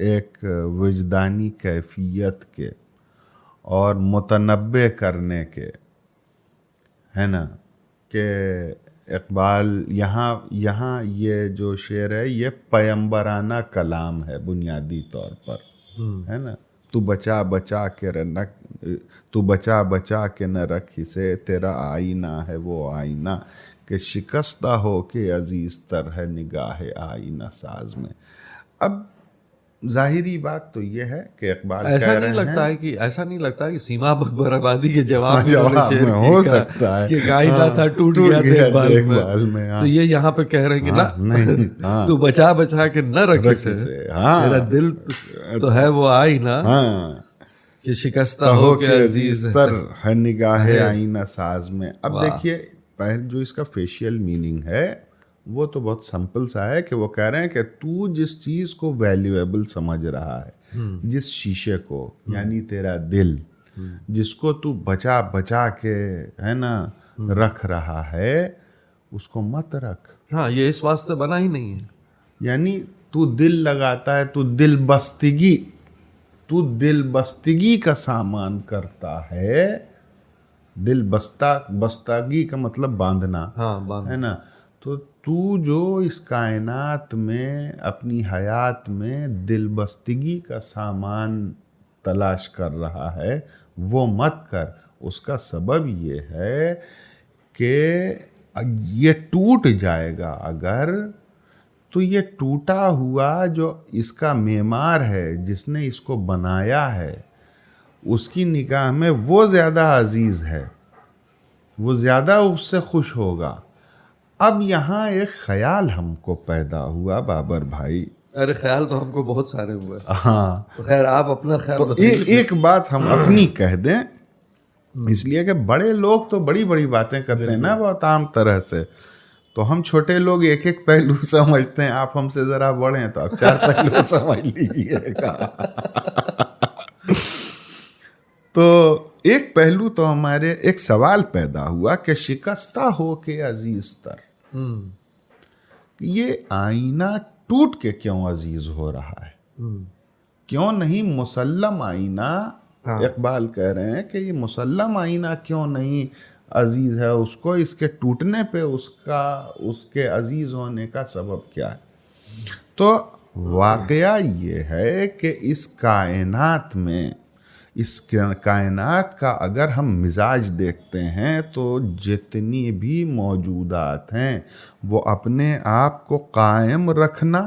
ایک وجدانی کیفیت کے اور متنبع کرنے کے، ہے نا، کہ اقبال یہاں یہ جو شعر ہے یہ پیمبرانہ کلام ہے بنیادی طور پر، ہے نا. تو بچا بچا کے نہ رکھ اسے، تیرا آئینہ ہے وہ آئینہ کہ شکستہ ہو کہ عزیز تر ہے نگاہ آئینہ ساز میں. اب ظاہری بات تو یہ ہے کہ اقبال ایسا نہیں لگتا ہے کہ سیما اکبر آبادی کے جواب میں ہو سکتا ہے کہ کائنہ تھا ٹوٹ گیا اقبال میں. تو یہ یہاں پہ کہہ رہے ہیں کہ تو بچا کے نہ رکھ اسے، تیرا دل تو ہے وہ آئینہ کہ شکستہ ہو کہ عزیز تر ہے نگاہ آئینہ ساز میں. اب دیکھیے جو اس کا فیشیل میننگ ہے وہ تو بہت سمپل سا ہے کہ وہ کہہ رہے ہیں کہ تو جس چیز کو ویلیویبل سمجھ رہا ہے، جس شیشے کو یعنی تیرا دل، جس کو تو بچا کے ہے نا رکھ رہا ہے، اس کو مت رکھ. ہاں یہ اس واسطے بنا ہی نہیں ہے. یعنی تو دل لگاتا ہے، تو دل بستگی کا سامان کرتا ہے. دل بستگی کا مطلب باندھنا ہے نا. تو جو اس کائنات میں اپنی حیات میں دل بستگی کا سامان تلاش کر رہا ہے وہ مت کر. اس کا سبب یہ ہے کہ یہ ٹوٹ جائے گا اگر، تو یہ ٹوٹا ہوا جو اس کا معمار ہے، جس نے اس کو بنایا ہے، اس کی نگاہ میں وہ زیادہ عزیز ہے، وہ زیادہ اس سے خوش ہوگا۔ اب یہاں ایک خیال ہم کو پیدا ہوا بابر بھائی، ارے خیال تو ہم کو بہت سارے ہوئے، ہاں خیر آپ اپنا خیال تو ایک بات ہم اپنی کہہ دیں، اس لیے کہ بڑے لوگ تو بڑی بڑی باتیں کرتے ہیں نا بہت عام طرح سے، تو ہم چھوٹے لوگ ایک ایک پہلو سمجھتے ہیں، آپ ہم سے ذرا بڑے ہیں تو آپ 4 پہلو سمجھ لیجیے گا۔ تو ایک پہلو تو ہمارے ایک سوال پیدا ہوا کہ شکستہ ہو کے عزیز تر، یہ آئینہ ٹوٹ کے کیوں عزیز ہو رہا ہے؟ کیوں نہیں مسلم آئینہ، اقبال کہہ رہے ہیں کہ یہ مسلم آئینہ کیوں نہیں عزیز ہے اس کو، اس کے ٹوٹنے پہ اس کے عزیز ہونے کا سبب کیا ہے؟ تو واقعہ یہ ہے کہ اس کائنات میں، اس کائنات کا اگر ہم مزاج دیکھتے ہیں تو جتنی بھی موجودات ہیں وہ اپنے آپ کو قائم رکھنا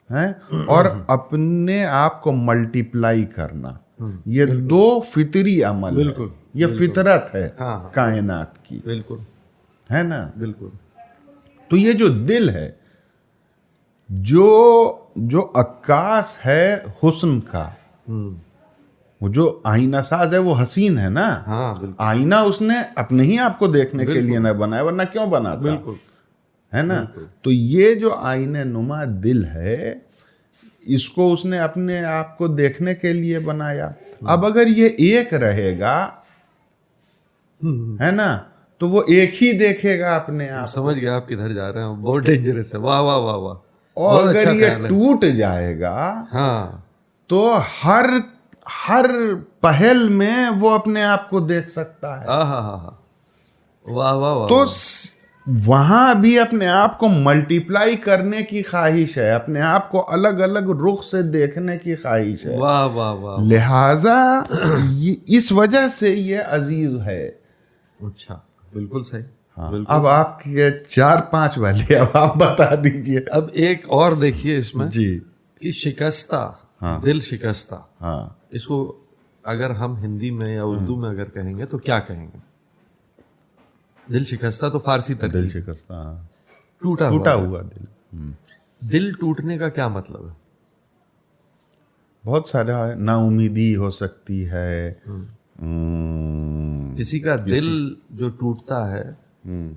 ہے اور اپنے آپ کو ملٹیپلائی کرنا، یہ دو فطری عمل ہے، یہ فطرت ہے کائنات کی، بالکل ہے نا؟ بالکل۔ تو یہ جو دل ہے، جو عکاس ہے حسن کا، وہ جو آئینہ ساز ہے، وہ حسین ہے نا، آئینہ اس نے اپنے ہی آپ کو دیکھنے کے لیے نہ بنایا، ورنہ کیوں بناتا، ہے نا؟ تو یہ جو آئینہ نما دل ہے، اس کو اس نے اپنے آپ کو دیکھنے کے لیے بنایا۔ اب اگر یہ ایک رہے گا، ہے نا، تو وہ ایک ہی دیکھے گا اپنے آپ۔ سمجھ گیا آپ کدھر جا رہے ہیں، بہت ڈینجرس ہے، واہ واہ واہ واہ۔ اور اگر یہ ٹوٹ جائے گا تو ہر پہل میں وہ اپنے آپ کو دیکھ سکتا ہے، واہ واہ واہ۔ تو وہاں بھی اپنے آپ کو ملٹیپلائی کرنے کی خواہش ہے، اپنے آپ کو الگ الگ رخ سے دیکھنے کی خواہش ہے، واہ واہ واہ۔ لہذا اس وجہ سے یہ عزیز ہے۔ اچھا، بالکل صحیح۔ اب آپ کے 4-5 والے اب آپ بتا دیجئے۔ اب ایک اور دیکھیے اس میں جی، کہ شکستہ، دل شکستہ، اس کو اگر ہم ہندی میں یا اردو میں اگر کہیں گے تو کیا کہیں گے؟ دل شکستہ تو فارسی ترکیب، دل شکستہ، ٹوٹا ہوا دل۔ دل ٹوٹنے کا کیا مطلب ہے؟ بہت سارا ہے، نا امیدی ہو سکتی ہے، کسی کا دل جو ٹوٹتا ہے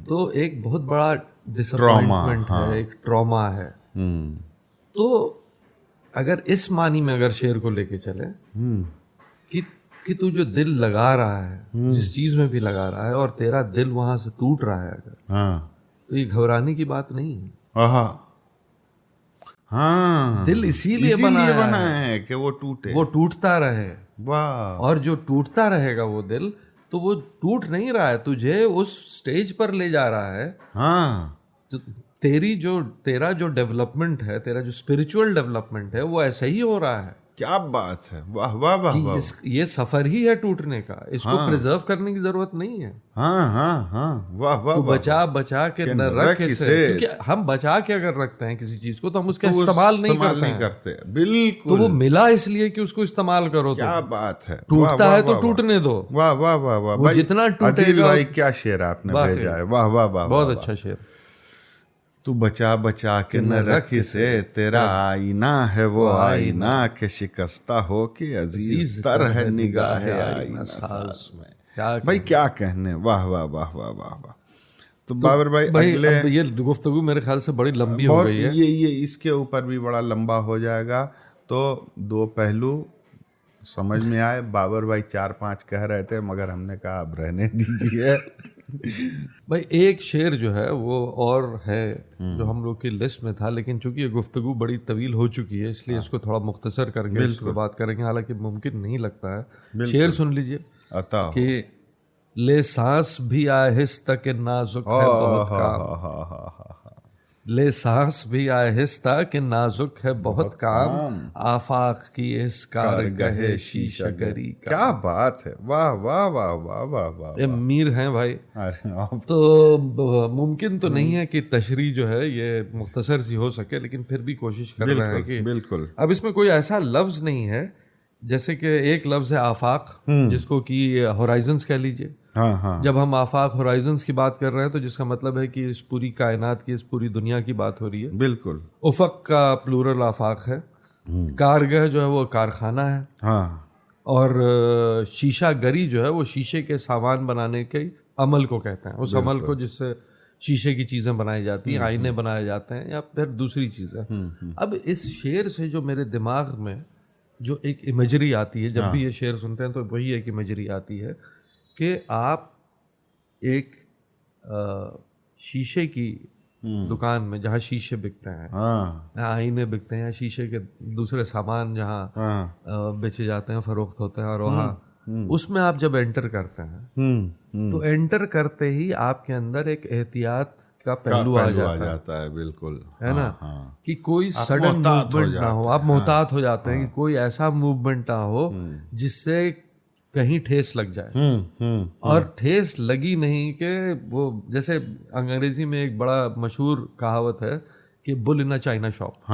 تو ایک بہت بڑا ڈس اپوائنٹمنٹ ہے، ایک ٹراما ہے۔ تو اگر اس معنی میں اگر شعر کو لے کے چلے کہ تو جو دل لگا رہا ہے، جس چیز میں بھی لگا رہا ہے، اور تیرا دل وہاں سے ٹوٹ رہا ہے اگر، تو یہ گھبرانے کی بات نہیں ہے۔ دل اسی لیے بنا ہے کہ وہ ٹوٹے، وہ ٹوٹتا رہے، اور جو ٹوٹتا رہے گا وہ دل، تو وہ ٹوٹ نہیں رہا ہے، تجھے اس سٹیج پر لے جا رہا ہے۔ تو تیرا جو ڈیولپمنٹ ہے، تیرا جو اسپرچول ڈیولپمنٹ ہے، وہ ایسے ہی ہو رہا ہے۔ کیا بات ہے، واہ واہ واہ واہ۔ یہ سفر ہی ہے ٹوٹنے کا، اس کو پریزرو کرنے کی ضرورت نہیں ہے۔ واہ واہ۔ تو بچا کے نہ رکھ اسے، کیونکہ ہم بچا کے اگر رکھتے ہیں کسی چیز کو تو ہم اس کا استعمال نہیں کرتے، بالکل۔ تو وہ ملا اس لیے کہ اس کو استعمال کرو۔ کیا بات ہے، ٹوٹتا ہے تو ٹوٹنے دو۔ واہ واہ واہ واہ، وہ جتنا ٹوٹے گا۔ کیا شعر آپ نے بھیجا ہے، واہ واہ واہ، بہت اچھا شعر۔ تو بچا کے نہ رکھ اسے، تیرا آئینہ ہے وہ آئینہ کہ شکستہ ہو کے عزیز تر ہے نگاہ آئینہ ساز میں۔ بھائی کیا کہنے، واہ واہ واہ واہ واہ واہ۔ تو بابر بھائی اگلے، یہ گفتگو میرے خیال سے بڑی لمبی ہو گئی ہے، یہ اس کے اوپر بھی بڑا لمبا ہو جائے گا، تو 2 پہلو سمجھ میں آئے۔ بابر بھائی 4-5 کہہ رہے تھے، مگر ہم نے کہا اب رہنے دیجیے۔ بھائی ایک شعر جو ہے وہ اور ہے جو ہم لوگ کی لسٹ میں تھا، لیکن چونکہ یہ گفتگو بڑی طویل ہو چکی ہے، اس لیے اس کو تھوڑا مختصر کر کے اس پہ بات کریں گے، حالانکہ ممکن نہیں لگتا ہے۔ شعر سن لیجئے کہ لے سانس بھی آہستہ کہ نازک ہے بہت کام، لے سانس بھی آہستہ کہ نازک ہے بہت کام، آفاق کی اس کارگہ شیشہ گری کا. کیا بات ہے، واہ واہ واہ واہ واہ واہ. یہ میر ہیں بھائی. تو ممکن تو نہیں ہے کہ تشریح جو ہے یہ مختصر سی ہو سکے، لیکن پھر بھی کوشش کر رہے ہیں کہ بالکل. اب اس میں کوئی ایسا لفظ نہیں ہے، جیسے کہ ایک لفظ ہے آفاق، جس کو کہ ہورائزنز کہہ لیجئے. جب ہم آفاق ہورائزنز کی بات کر رہے ہیں تو جس کا مطلب ہے کہ اس پوری کائنات کی، اس پوری دنیا کی بات ہو رہی ہے. بالکل. افق کا پلورل آفاق ہے. کارگہ جو ہے وہ کارخانہ ہے. اور شیشہ گری جو ہے وہ شیشے کے سامان بنانے کے عمل کو کہتے ہیں، اس عمل کو جس سے شیشے کی چیزیں بنائی جاتی ہیں، آئینے بنائے جاتے ہیں یا پھر دوسری چیزیں. اب اس شعر سے جو میرے دماغ میں جو ایک امیجری آتی ہے، جب بھی یہ شعر سنتے ہیں تو وہی ایک امیجری آتی ہے کہ آپ ایک شیشے کی دکان میں جہاں شیشے بکتے ہیں، آئینے بکتے ہیں یا شیشے کے دوسرے سامان جہاں بیچے جاتے ہیں، فروخت ہوتے ہیں، اور وہاں اس میں آپ جب انٹر کرتے ہیں تو انٹر کرتے ہی آپ کے اندر ایک احتیاط کا پہلو آ جاتا ہے. بالکل ہے نا، کہ کوئی سڈن موومنٹ نہ ہو. آپ محتاط ہو جاتے ہیں کہ کوئی ایسا موومنٹ نہ ہو جس سے کہیں ٹھیس لگ جائے. اور ٹھیس لگی نہیں کہ وہ جیسے انگریزی میں ایک بڑا مشہور کہاوت ہے کہ بل ان چائنا شاپ.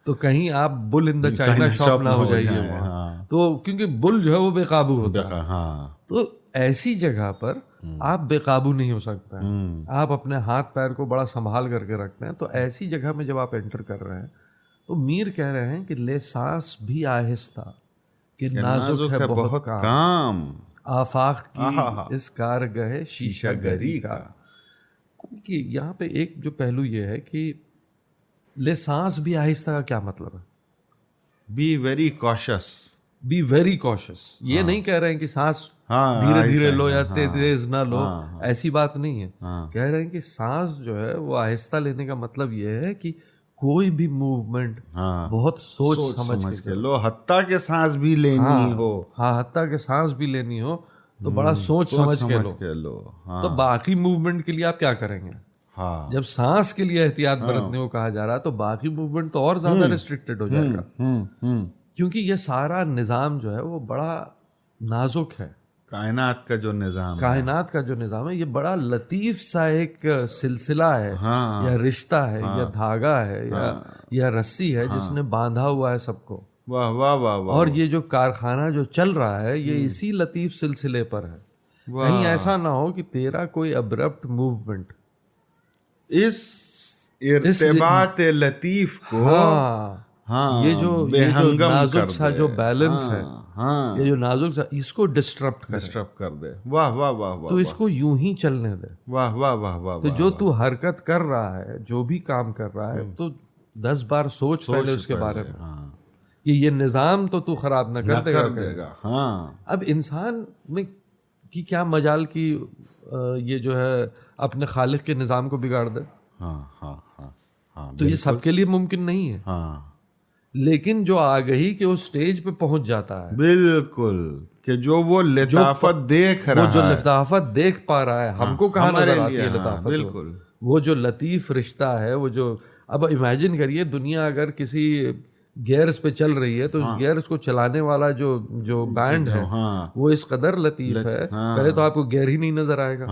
تو کہیں آپ بل ان دا چائنا شاپ نہ ہو جائیے وہاں، تو کیونکہ بل جو ہے وہ بے قابو ہوتا ہے. تو ایسی جگہ پر آپ بے قابو نہیں ہو سکتے ہیں. آپ اپنے ہاتھ پیر کو بڑا سنبھال کر کے رکھتے ہیں. تو ایسی جگہ میں جب آپ انٹر کر رہے ہیں تو میر کہہ رہے ہیں کہ لے سانس بھی آہستہ کہ نازک ہے بہت کام، آفاق کی اس کارگہ شیشہ گری کا. یہاں پہ ایک جو پہلو یہ ہے کہ لے سانس بھی آہستہ کا کیا مطلب ہے؟ Be very cautious. Be very cautious. یہ نہیں کہہ رہے ہیں کہ سانس دھیرے دھیرے لو یا تیز نہ لو، ایسی بات نہیں ہے. کہہ رہے ہیں کہ سانس جو ہے وہ آہستہ لینے کا مطلب یہ ہے کہ کوئی بھی موومنٹ بہت سوچ سمجھ کے لو. حتیٰ کہ سانس بھی لینی ہو، حتیٰ کہ سانس بھی لینی ہو تو بڑا سوچ سمجھ کے لو. تو باقی موومنٹ کے لیے آپ کیا کریں گے؟ جب سانس کے لیے احتیاط برتنے کو کہا جا رہا ہے تو باقی موومنٹ تو اور زیادہ ریسٹرکٹیڈ ہو جائے گا، کیونکہ یہ سارا نظام جو ہے وہ بڑا نازک ہے. کائنات کا جو نظام ہے یہ بڑا لطیف سا ایک سلسلہ ہے یا رشتہ ہے یا دھاگا ہے یا رسی ہے جس نے باندھا ہوا ہے سب کو. واہ واہ واہ واہ. اور یہ جو کارخانہ جو چل رہا ہے یہ اسی لطیف سلسلے پر ہے. کہیں ایسا نہ ہو کہ تیرا کوئی ابرپٹ موومنٹ اس ارتباط لطیف کو، یہ جو نازک سا جو بیلنس ہے، یہ جو نازک سا اس کو ڈسٹرب کر دے. واہ واہ واہ واہ. تو اس کو یوں ہی چلنے دے. واہ واہ واہ واہ. تو جو تو حرکت کر رہا ہے، جو بھی کام کر رہا ہے، تو 10 بار سوچ پہلے اس کے بارے میں کہ یہ نظام تو خراب نہ کر دے گا. اب انسان میں کی کیا مجال کی یہ جو ہے اپنے خالق کے نظام کو بگاڑ دے. تو یہ سب کے لیے ممکن نہیں ہے. لیکن جو آگہی کے اس سٹیج پہ پہنچ جاتا ہے، بالکل، کہ جو وہ لطافت دیکھ رہا ہے، وہ جو لطافت دیکھ پا رہا ہے، ہم کو کہاں نظر آتی ہے لطافت؟ بالکل. وہ جو لطیف رشتہ ہے، وہ جو اب امیجن کریے دنیا اگر کسی گیئرز پہ چل رہی ہے تو اس گیئرز کو چلانے والا جو بینڈ ہے وہ اس قدر لطیف ہے، پہلے تو آپ کو گیئر ہی نہیں نظر آئے گا،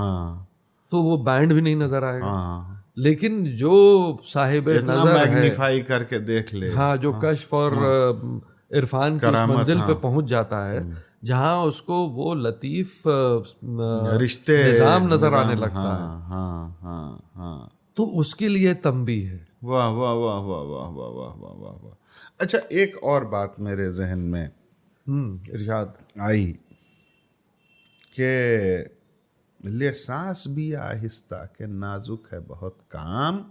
تو وہ بینڈ بھی نہیں نظر آئے گا. لیکن جو صاحب نظر ہے، میگنیفائی کر کے دیکھ لے، جو کشف اور عرفان کی اس منزل پہ پہنچ جاتا ہے جہاں اس کو وہ لطیف رشتے نظام نظر آنے لگتا ہے، تو اس کے لیے تنبیہ ہے. واہ واہ واہ واہ واہ واہ واہ واہ واہ واہ. اچھا، ایک اور بات میرے ذہن میں ارشاد آئی کہ لے سانس بھی آہستہ کہ نازک ہے بہت کام،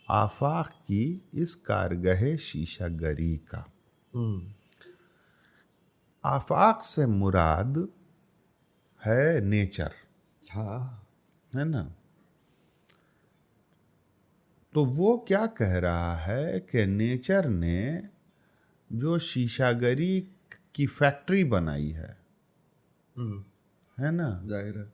آفاق کی اس کارگہ شیشہ گری کا. آفاق سے مراد ہے نیچر، ہے نا. تو وہ کیا کہہ رہا ہے کہ نیچر نے جو شیشہ گری کی فیکٹری بنائی ہے نا، ظاہر ہے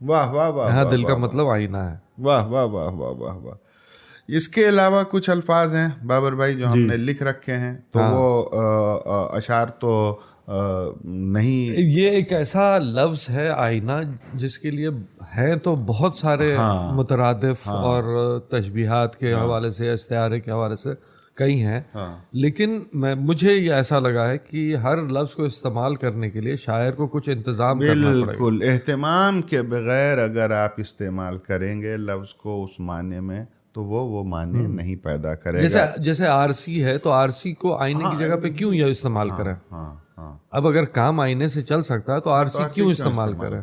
واہ واہ واہ، یہاں دل کا مطلب آئینہ ہے. واہ واہ واہ واہ واہ واہ. اس کے علاوہ کچھ الفاظ ہیں بابر بھائی جو ہم نے لکھ رکھے ہیں، تو وہ اشعار تو نہیں. یہ ایک ایسا لفظ ہے آئینہ جس کے لیے ہیں تو بہت سارے مترادف اور تشبیہات کے حوالے سے، استعارے کے حوالے سے کئی ہیں، لیکن مجھے یہ ایسا لگا ہے کہ ہر لفظ کو استعمال کرنے کے لیے شاعر کو کچھ انتظام کرنا پڑے گا. بالکل، اہتمام کے بغیر اگر آپ استعمال کریں گے لفظ کو اس معنی میں تو وہ معنی نہیں پیدا کرے گا. جیسے آرسی ہے تو آرسی کو آئینے کی جگہ پہ کیوں یہ استعمال کریں؟ اب اگر کام آئینے سے چل سکتا ہے تو آرسی کیوں استعمال کریں؟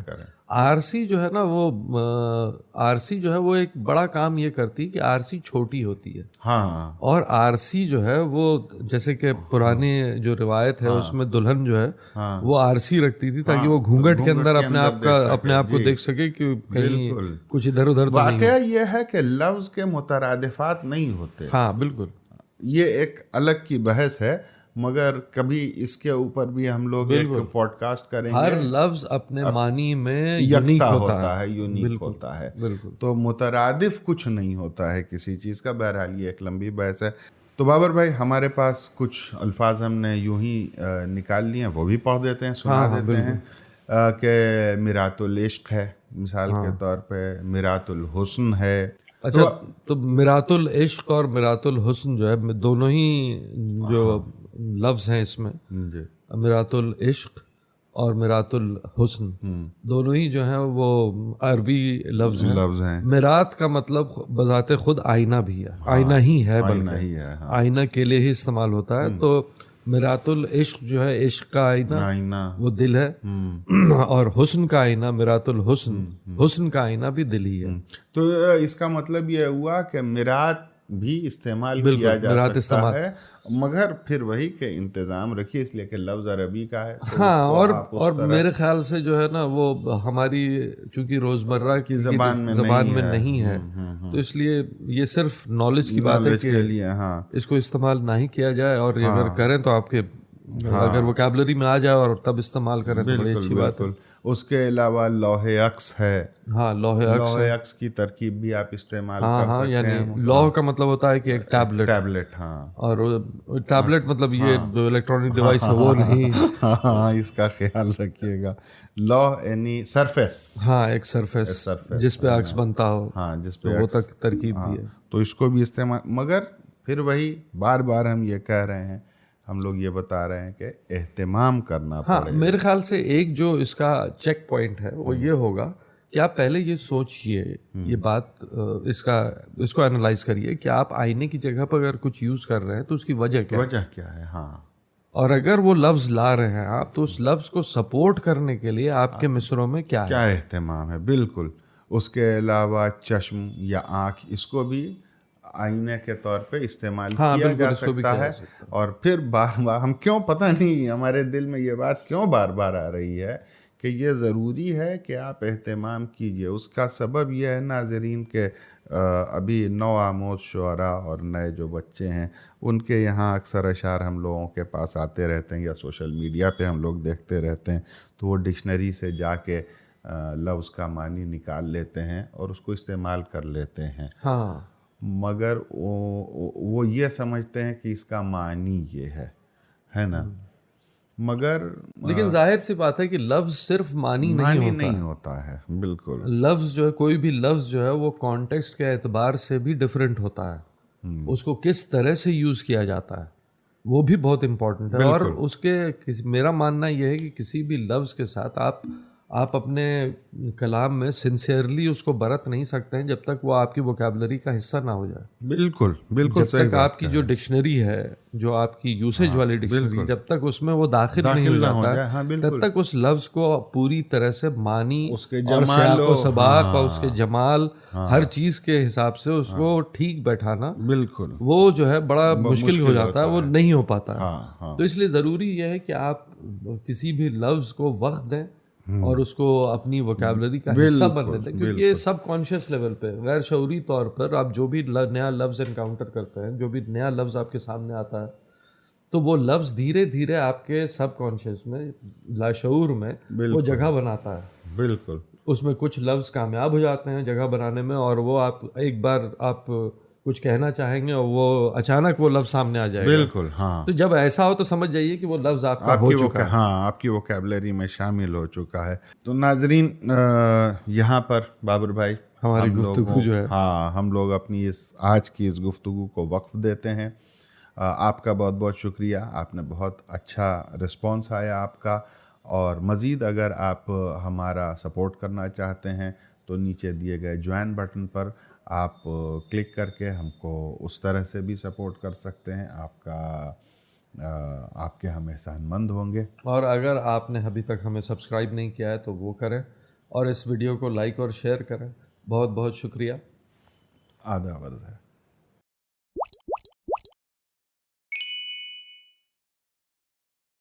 آرسی جو ہے نا، وہ آرسی جو ہے وہ ایک بڑا کام یہ کرتی ہے کہ آرسی چھوٹی ہوتی ہے. ہاں. اور آرسی جو ہے وہ جیسے کہ پرانی جو روایت ہے اس میں دلہن جو ہے وہ آرسی رکھتی تھی تاکہ وہ گھونگھٹ کے اندر اپنے آپ کو دیکھ سکے کہ کہیں کچھ ادھر ادھر. واقعہ یہ ہے کہ لفظ کے مترادفات نہیں ہوتے. ہاں بالکل، یہ ایک الگ کی بحث ہے، مگر کبھی اس کے اوپر بھی ہم لوگ ایک پوڈ کاسٹ کریں گے. ہر لفظ اپنے معنی میں یکتا ہوتا ہے، یونیک ہوتا ہے. تو مترادف کچھ نہیں ہوتا ہے کسی چیز کا. بہرحال یہ ایک لمبی بحث ہے. تو بابر بھائی ہمارے پاس کچھ الفاظ ہم نے یوں ہی نکال لیے ہیں، وہ بھی پڑھ دیتے ہیں، سنا دیتے ہیں. کہ میرات العشق ہے مثال کے طور پہ، میرات الحسن ہے. اچھا، تو میرات العشق اور میرات الحسن جو ہے دونوں ہی جو لفظ ہیں اس میں، میرات العشق اور میرات الحسن دونوں ہی جو ہیں وہ عربی لفظ ہیں. میرات کا مطلب بذات خود آئینہ بھی ہے، آئینہ ہی ہے، بلکہ آئینہ کے لیے ہی استعمال ہوتا ہے. تو میرات العشق جو ہے عشق کا آئینہ وہ دل ہے، اور حسن کا آئینہ میرات الحسن، حسن کا آئینہ بھی دل ہی ہے. تو اس کا مطلب یہ ہوا کہ میرات بھی استعمال کیا جا سکتا ہے، مگر پھر وہی کہ انتظام رکھیے، اس لیے کہ لفظ عربی کا ہے. ہاں، اور میرے خیال سے جو ہے نا وہ ہماری چونکہ روزمرہ کی زبان میں نہیں ہے، تو اس لیے یہ صرف نالج کی بات ہے کہ اس کو استعمال نہ ہی کیا جائے، اور اگر کریں تو آپ کے اگر ووکیبلری میں آ جائے اور تب استعمال کریں تو بڑی اچھی بات ہے. اس کے علاوہ لوح عکس ہے. ہاں، لوح عکس کی ترکیب بھی آپ استعمال کر سکتے ہیں. یعنی لوح کا مطلب ہوتا ہے کہ ایک ٹیبلٹ. ہاں، اور ٹیبلٹ مطلب یہ جو الیکٹرانک ڈیوائس ہے وہ نہیں. ہاں، اس کا خیال رکھیے گا. لوح یعنی سرفیس. ہاں، ایک سرفیس جس پہ عکس بنتا ہو. ہاں، جس پہ وہ ترکیب بھی ہے. تو اس کو بھی استعمال، مگر پھر وہی بار بار ہم یہ کہہ رہے ہیں، ہم لوگ یہ بتا رہے ہیں کہ اہتمام کرنا پڑے. ہاں، میرے خیال سے ایک جو اس کا چیک پوائنٹ ہے وہ یہ ہوگا کہ آپ پہلے یہ سوچئے، یہ بات اس کو انالائز کریے کہ آپ آئینے کی جگہ پر اگر کچھ یوز کر رہے ہیں تو اس کی وجہ کیا ہے. ہاں، اور اگر وہ لفظ لا رہے ہیں آپ تو اس لفظ کو سپورٹ کرنے کے لیے آپ کے مصروں میں کیا اہتمام ہے. بالکل. اس کے علاوہ چشم یا آنکھ، اس کو بھی آئینے کے طور پہ استعمال کیا جا سکتا ہے. اور پھر بار بار ہم کیوں، پتہ نہیں ہمارے دل میں یہ بات کیوں بار بار آ رہی ہے کہ یہ ضروری ہے کہ آپ اہتمام کیجئے. اس کا سبب یہ ہے ناظرین کہ ابھی نو آموز شعراء اور نئے جو بچے ہیں ان کے یہاں اکثر اشعار ہم لوگوں کے پاس آتے رہتے ہیں یا سوشل میڈیا پہ ہم لوگ دیکھتے رہتے ہیں، تو وہ ڈکشنری سے جا کے لفظ کا معنی نکال لیتے ہیں اور اس کو استعمال کر لیتے ہیں. ہاں، مگر وہ یہ سمجھتے ہیں کہ اس کا معنی یہ ہے نا. مگر لیکن ظاہر سی بات ہے کہ لفظ صرف معنی نہیں ہوتا ہے. بالکل. لفظ جو ہے، کوئی بھی لفظ جو ہے وہ کانٹیکسٹ کے اعتبار سے بھی ڈفرینٹ ہوتا ہے. اس کو کس طرح سے یوز کیا جاتا ہے وہ بھی بہت امپورٹنٹ ہے. اور اس کے میرا ماننا یہ ہے کہ کسی بھی لفظ کے ساتھ آپ اپنے کلام میں سنسیئرلی اس کو برت نہیں سکتے ہیں جب تک وہ آپ کی ووکیبلری کا حصہ نہ ہو جائے. بالکل. جب تک آپ کی جو ڈکشنری ہے، جو آپ کی یوسیج والی ڈکشنری، جب تک اس میں وہ داخل نہیں ہو جاتا ہے تب تک اس لفظ کو پوری طرح سے معنی اور سیاق و سباق اور اس کے جمال ہر چیز کے حساب سے اس کو ٹھیک بیٹھانا بالکل وہ جو ہے بڑا مشکل ہو جاتا ہے، وہ نہیں ہو پاتا ہے. تو اس لیے ضروری یہ ہے کہ آپ کسی بھی لفظ کو وقت دیں اور اس کو اپنی ووکیبلری کا حصہ بن دیتے ہیں، کیونکہ یہ سب کانشیس لیول پہ، غیر شعوری طور پر آپ جو بھی نیا لفظ انکاؤنٹر کرتے ہیں، جو بھی نیا لفظ آپ کے سامنے آتا ہے، تو وہ لفظ دھیرے دھیرے آپ کے سب کانشیس میں، لاشعور میں وہ جگہ بناتا ہے. بالکل اس میں کچھ لفظ کامیاب ہو جاتے ہیں جگہ بنانے میں، اور وہ آپ ایک بار آپ کچھ کہنا چاہیں گے اور وہ اچانک وہ لفظ سامنے آ جائے گا. بالکل ہاں. تو جب ایسا ہو تو سمجھ جائیے کہ وہ لفظ آپ کا ہو چکا ہے. ہاں آپ کی ووکیبلری میں شامل ہو چکا ہے. تو ناظرین یہاں پر بابر بھائی ہماری گفتگو جو ہے، ہاں ہم لوگ اپنی آج کی اس گفتگو کو وقف دیتے ہیں. آپ کا بہت بہت شکریہ. آپ نے بہت اچھا رسپانس آیا آپ کا. اور مزید اگر آپ ہمارا سپورٹ کرنا چاہتے ہیں تو نیچے دیے گئے جوائن بٹن پر آپ کلک کر کے ہم کو اس طرح سے بھی سپورٹ کر سکتے ہیں. آپ کے ہم احسان مند ہوں گے. اور اگر آپ نے ابھی تک ہمیں سبسکرائب نہیں کیا ہے تو وہ کریں، اور اس ویڈیو کو لائک اور شیئر کریں. بہت بہت شکریہ. آداب عرض ہے.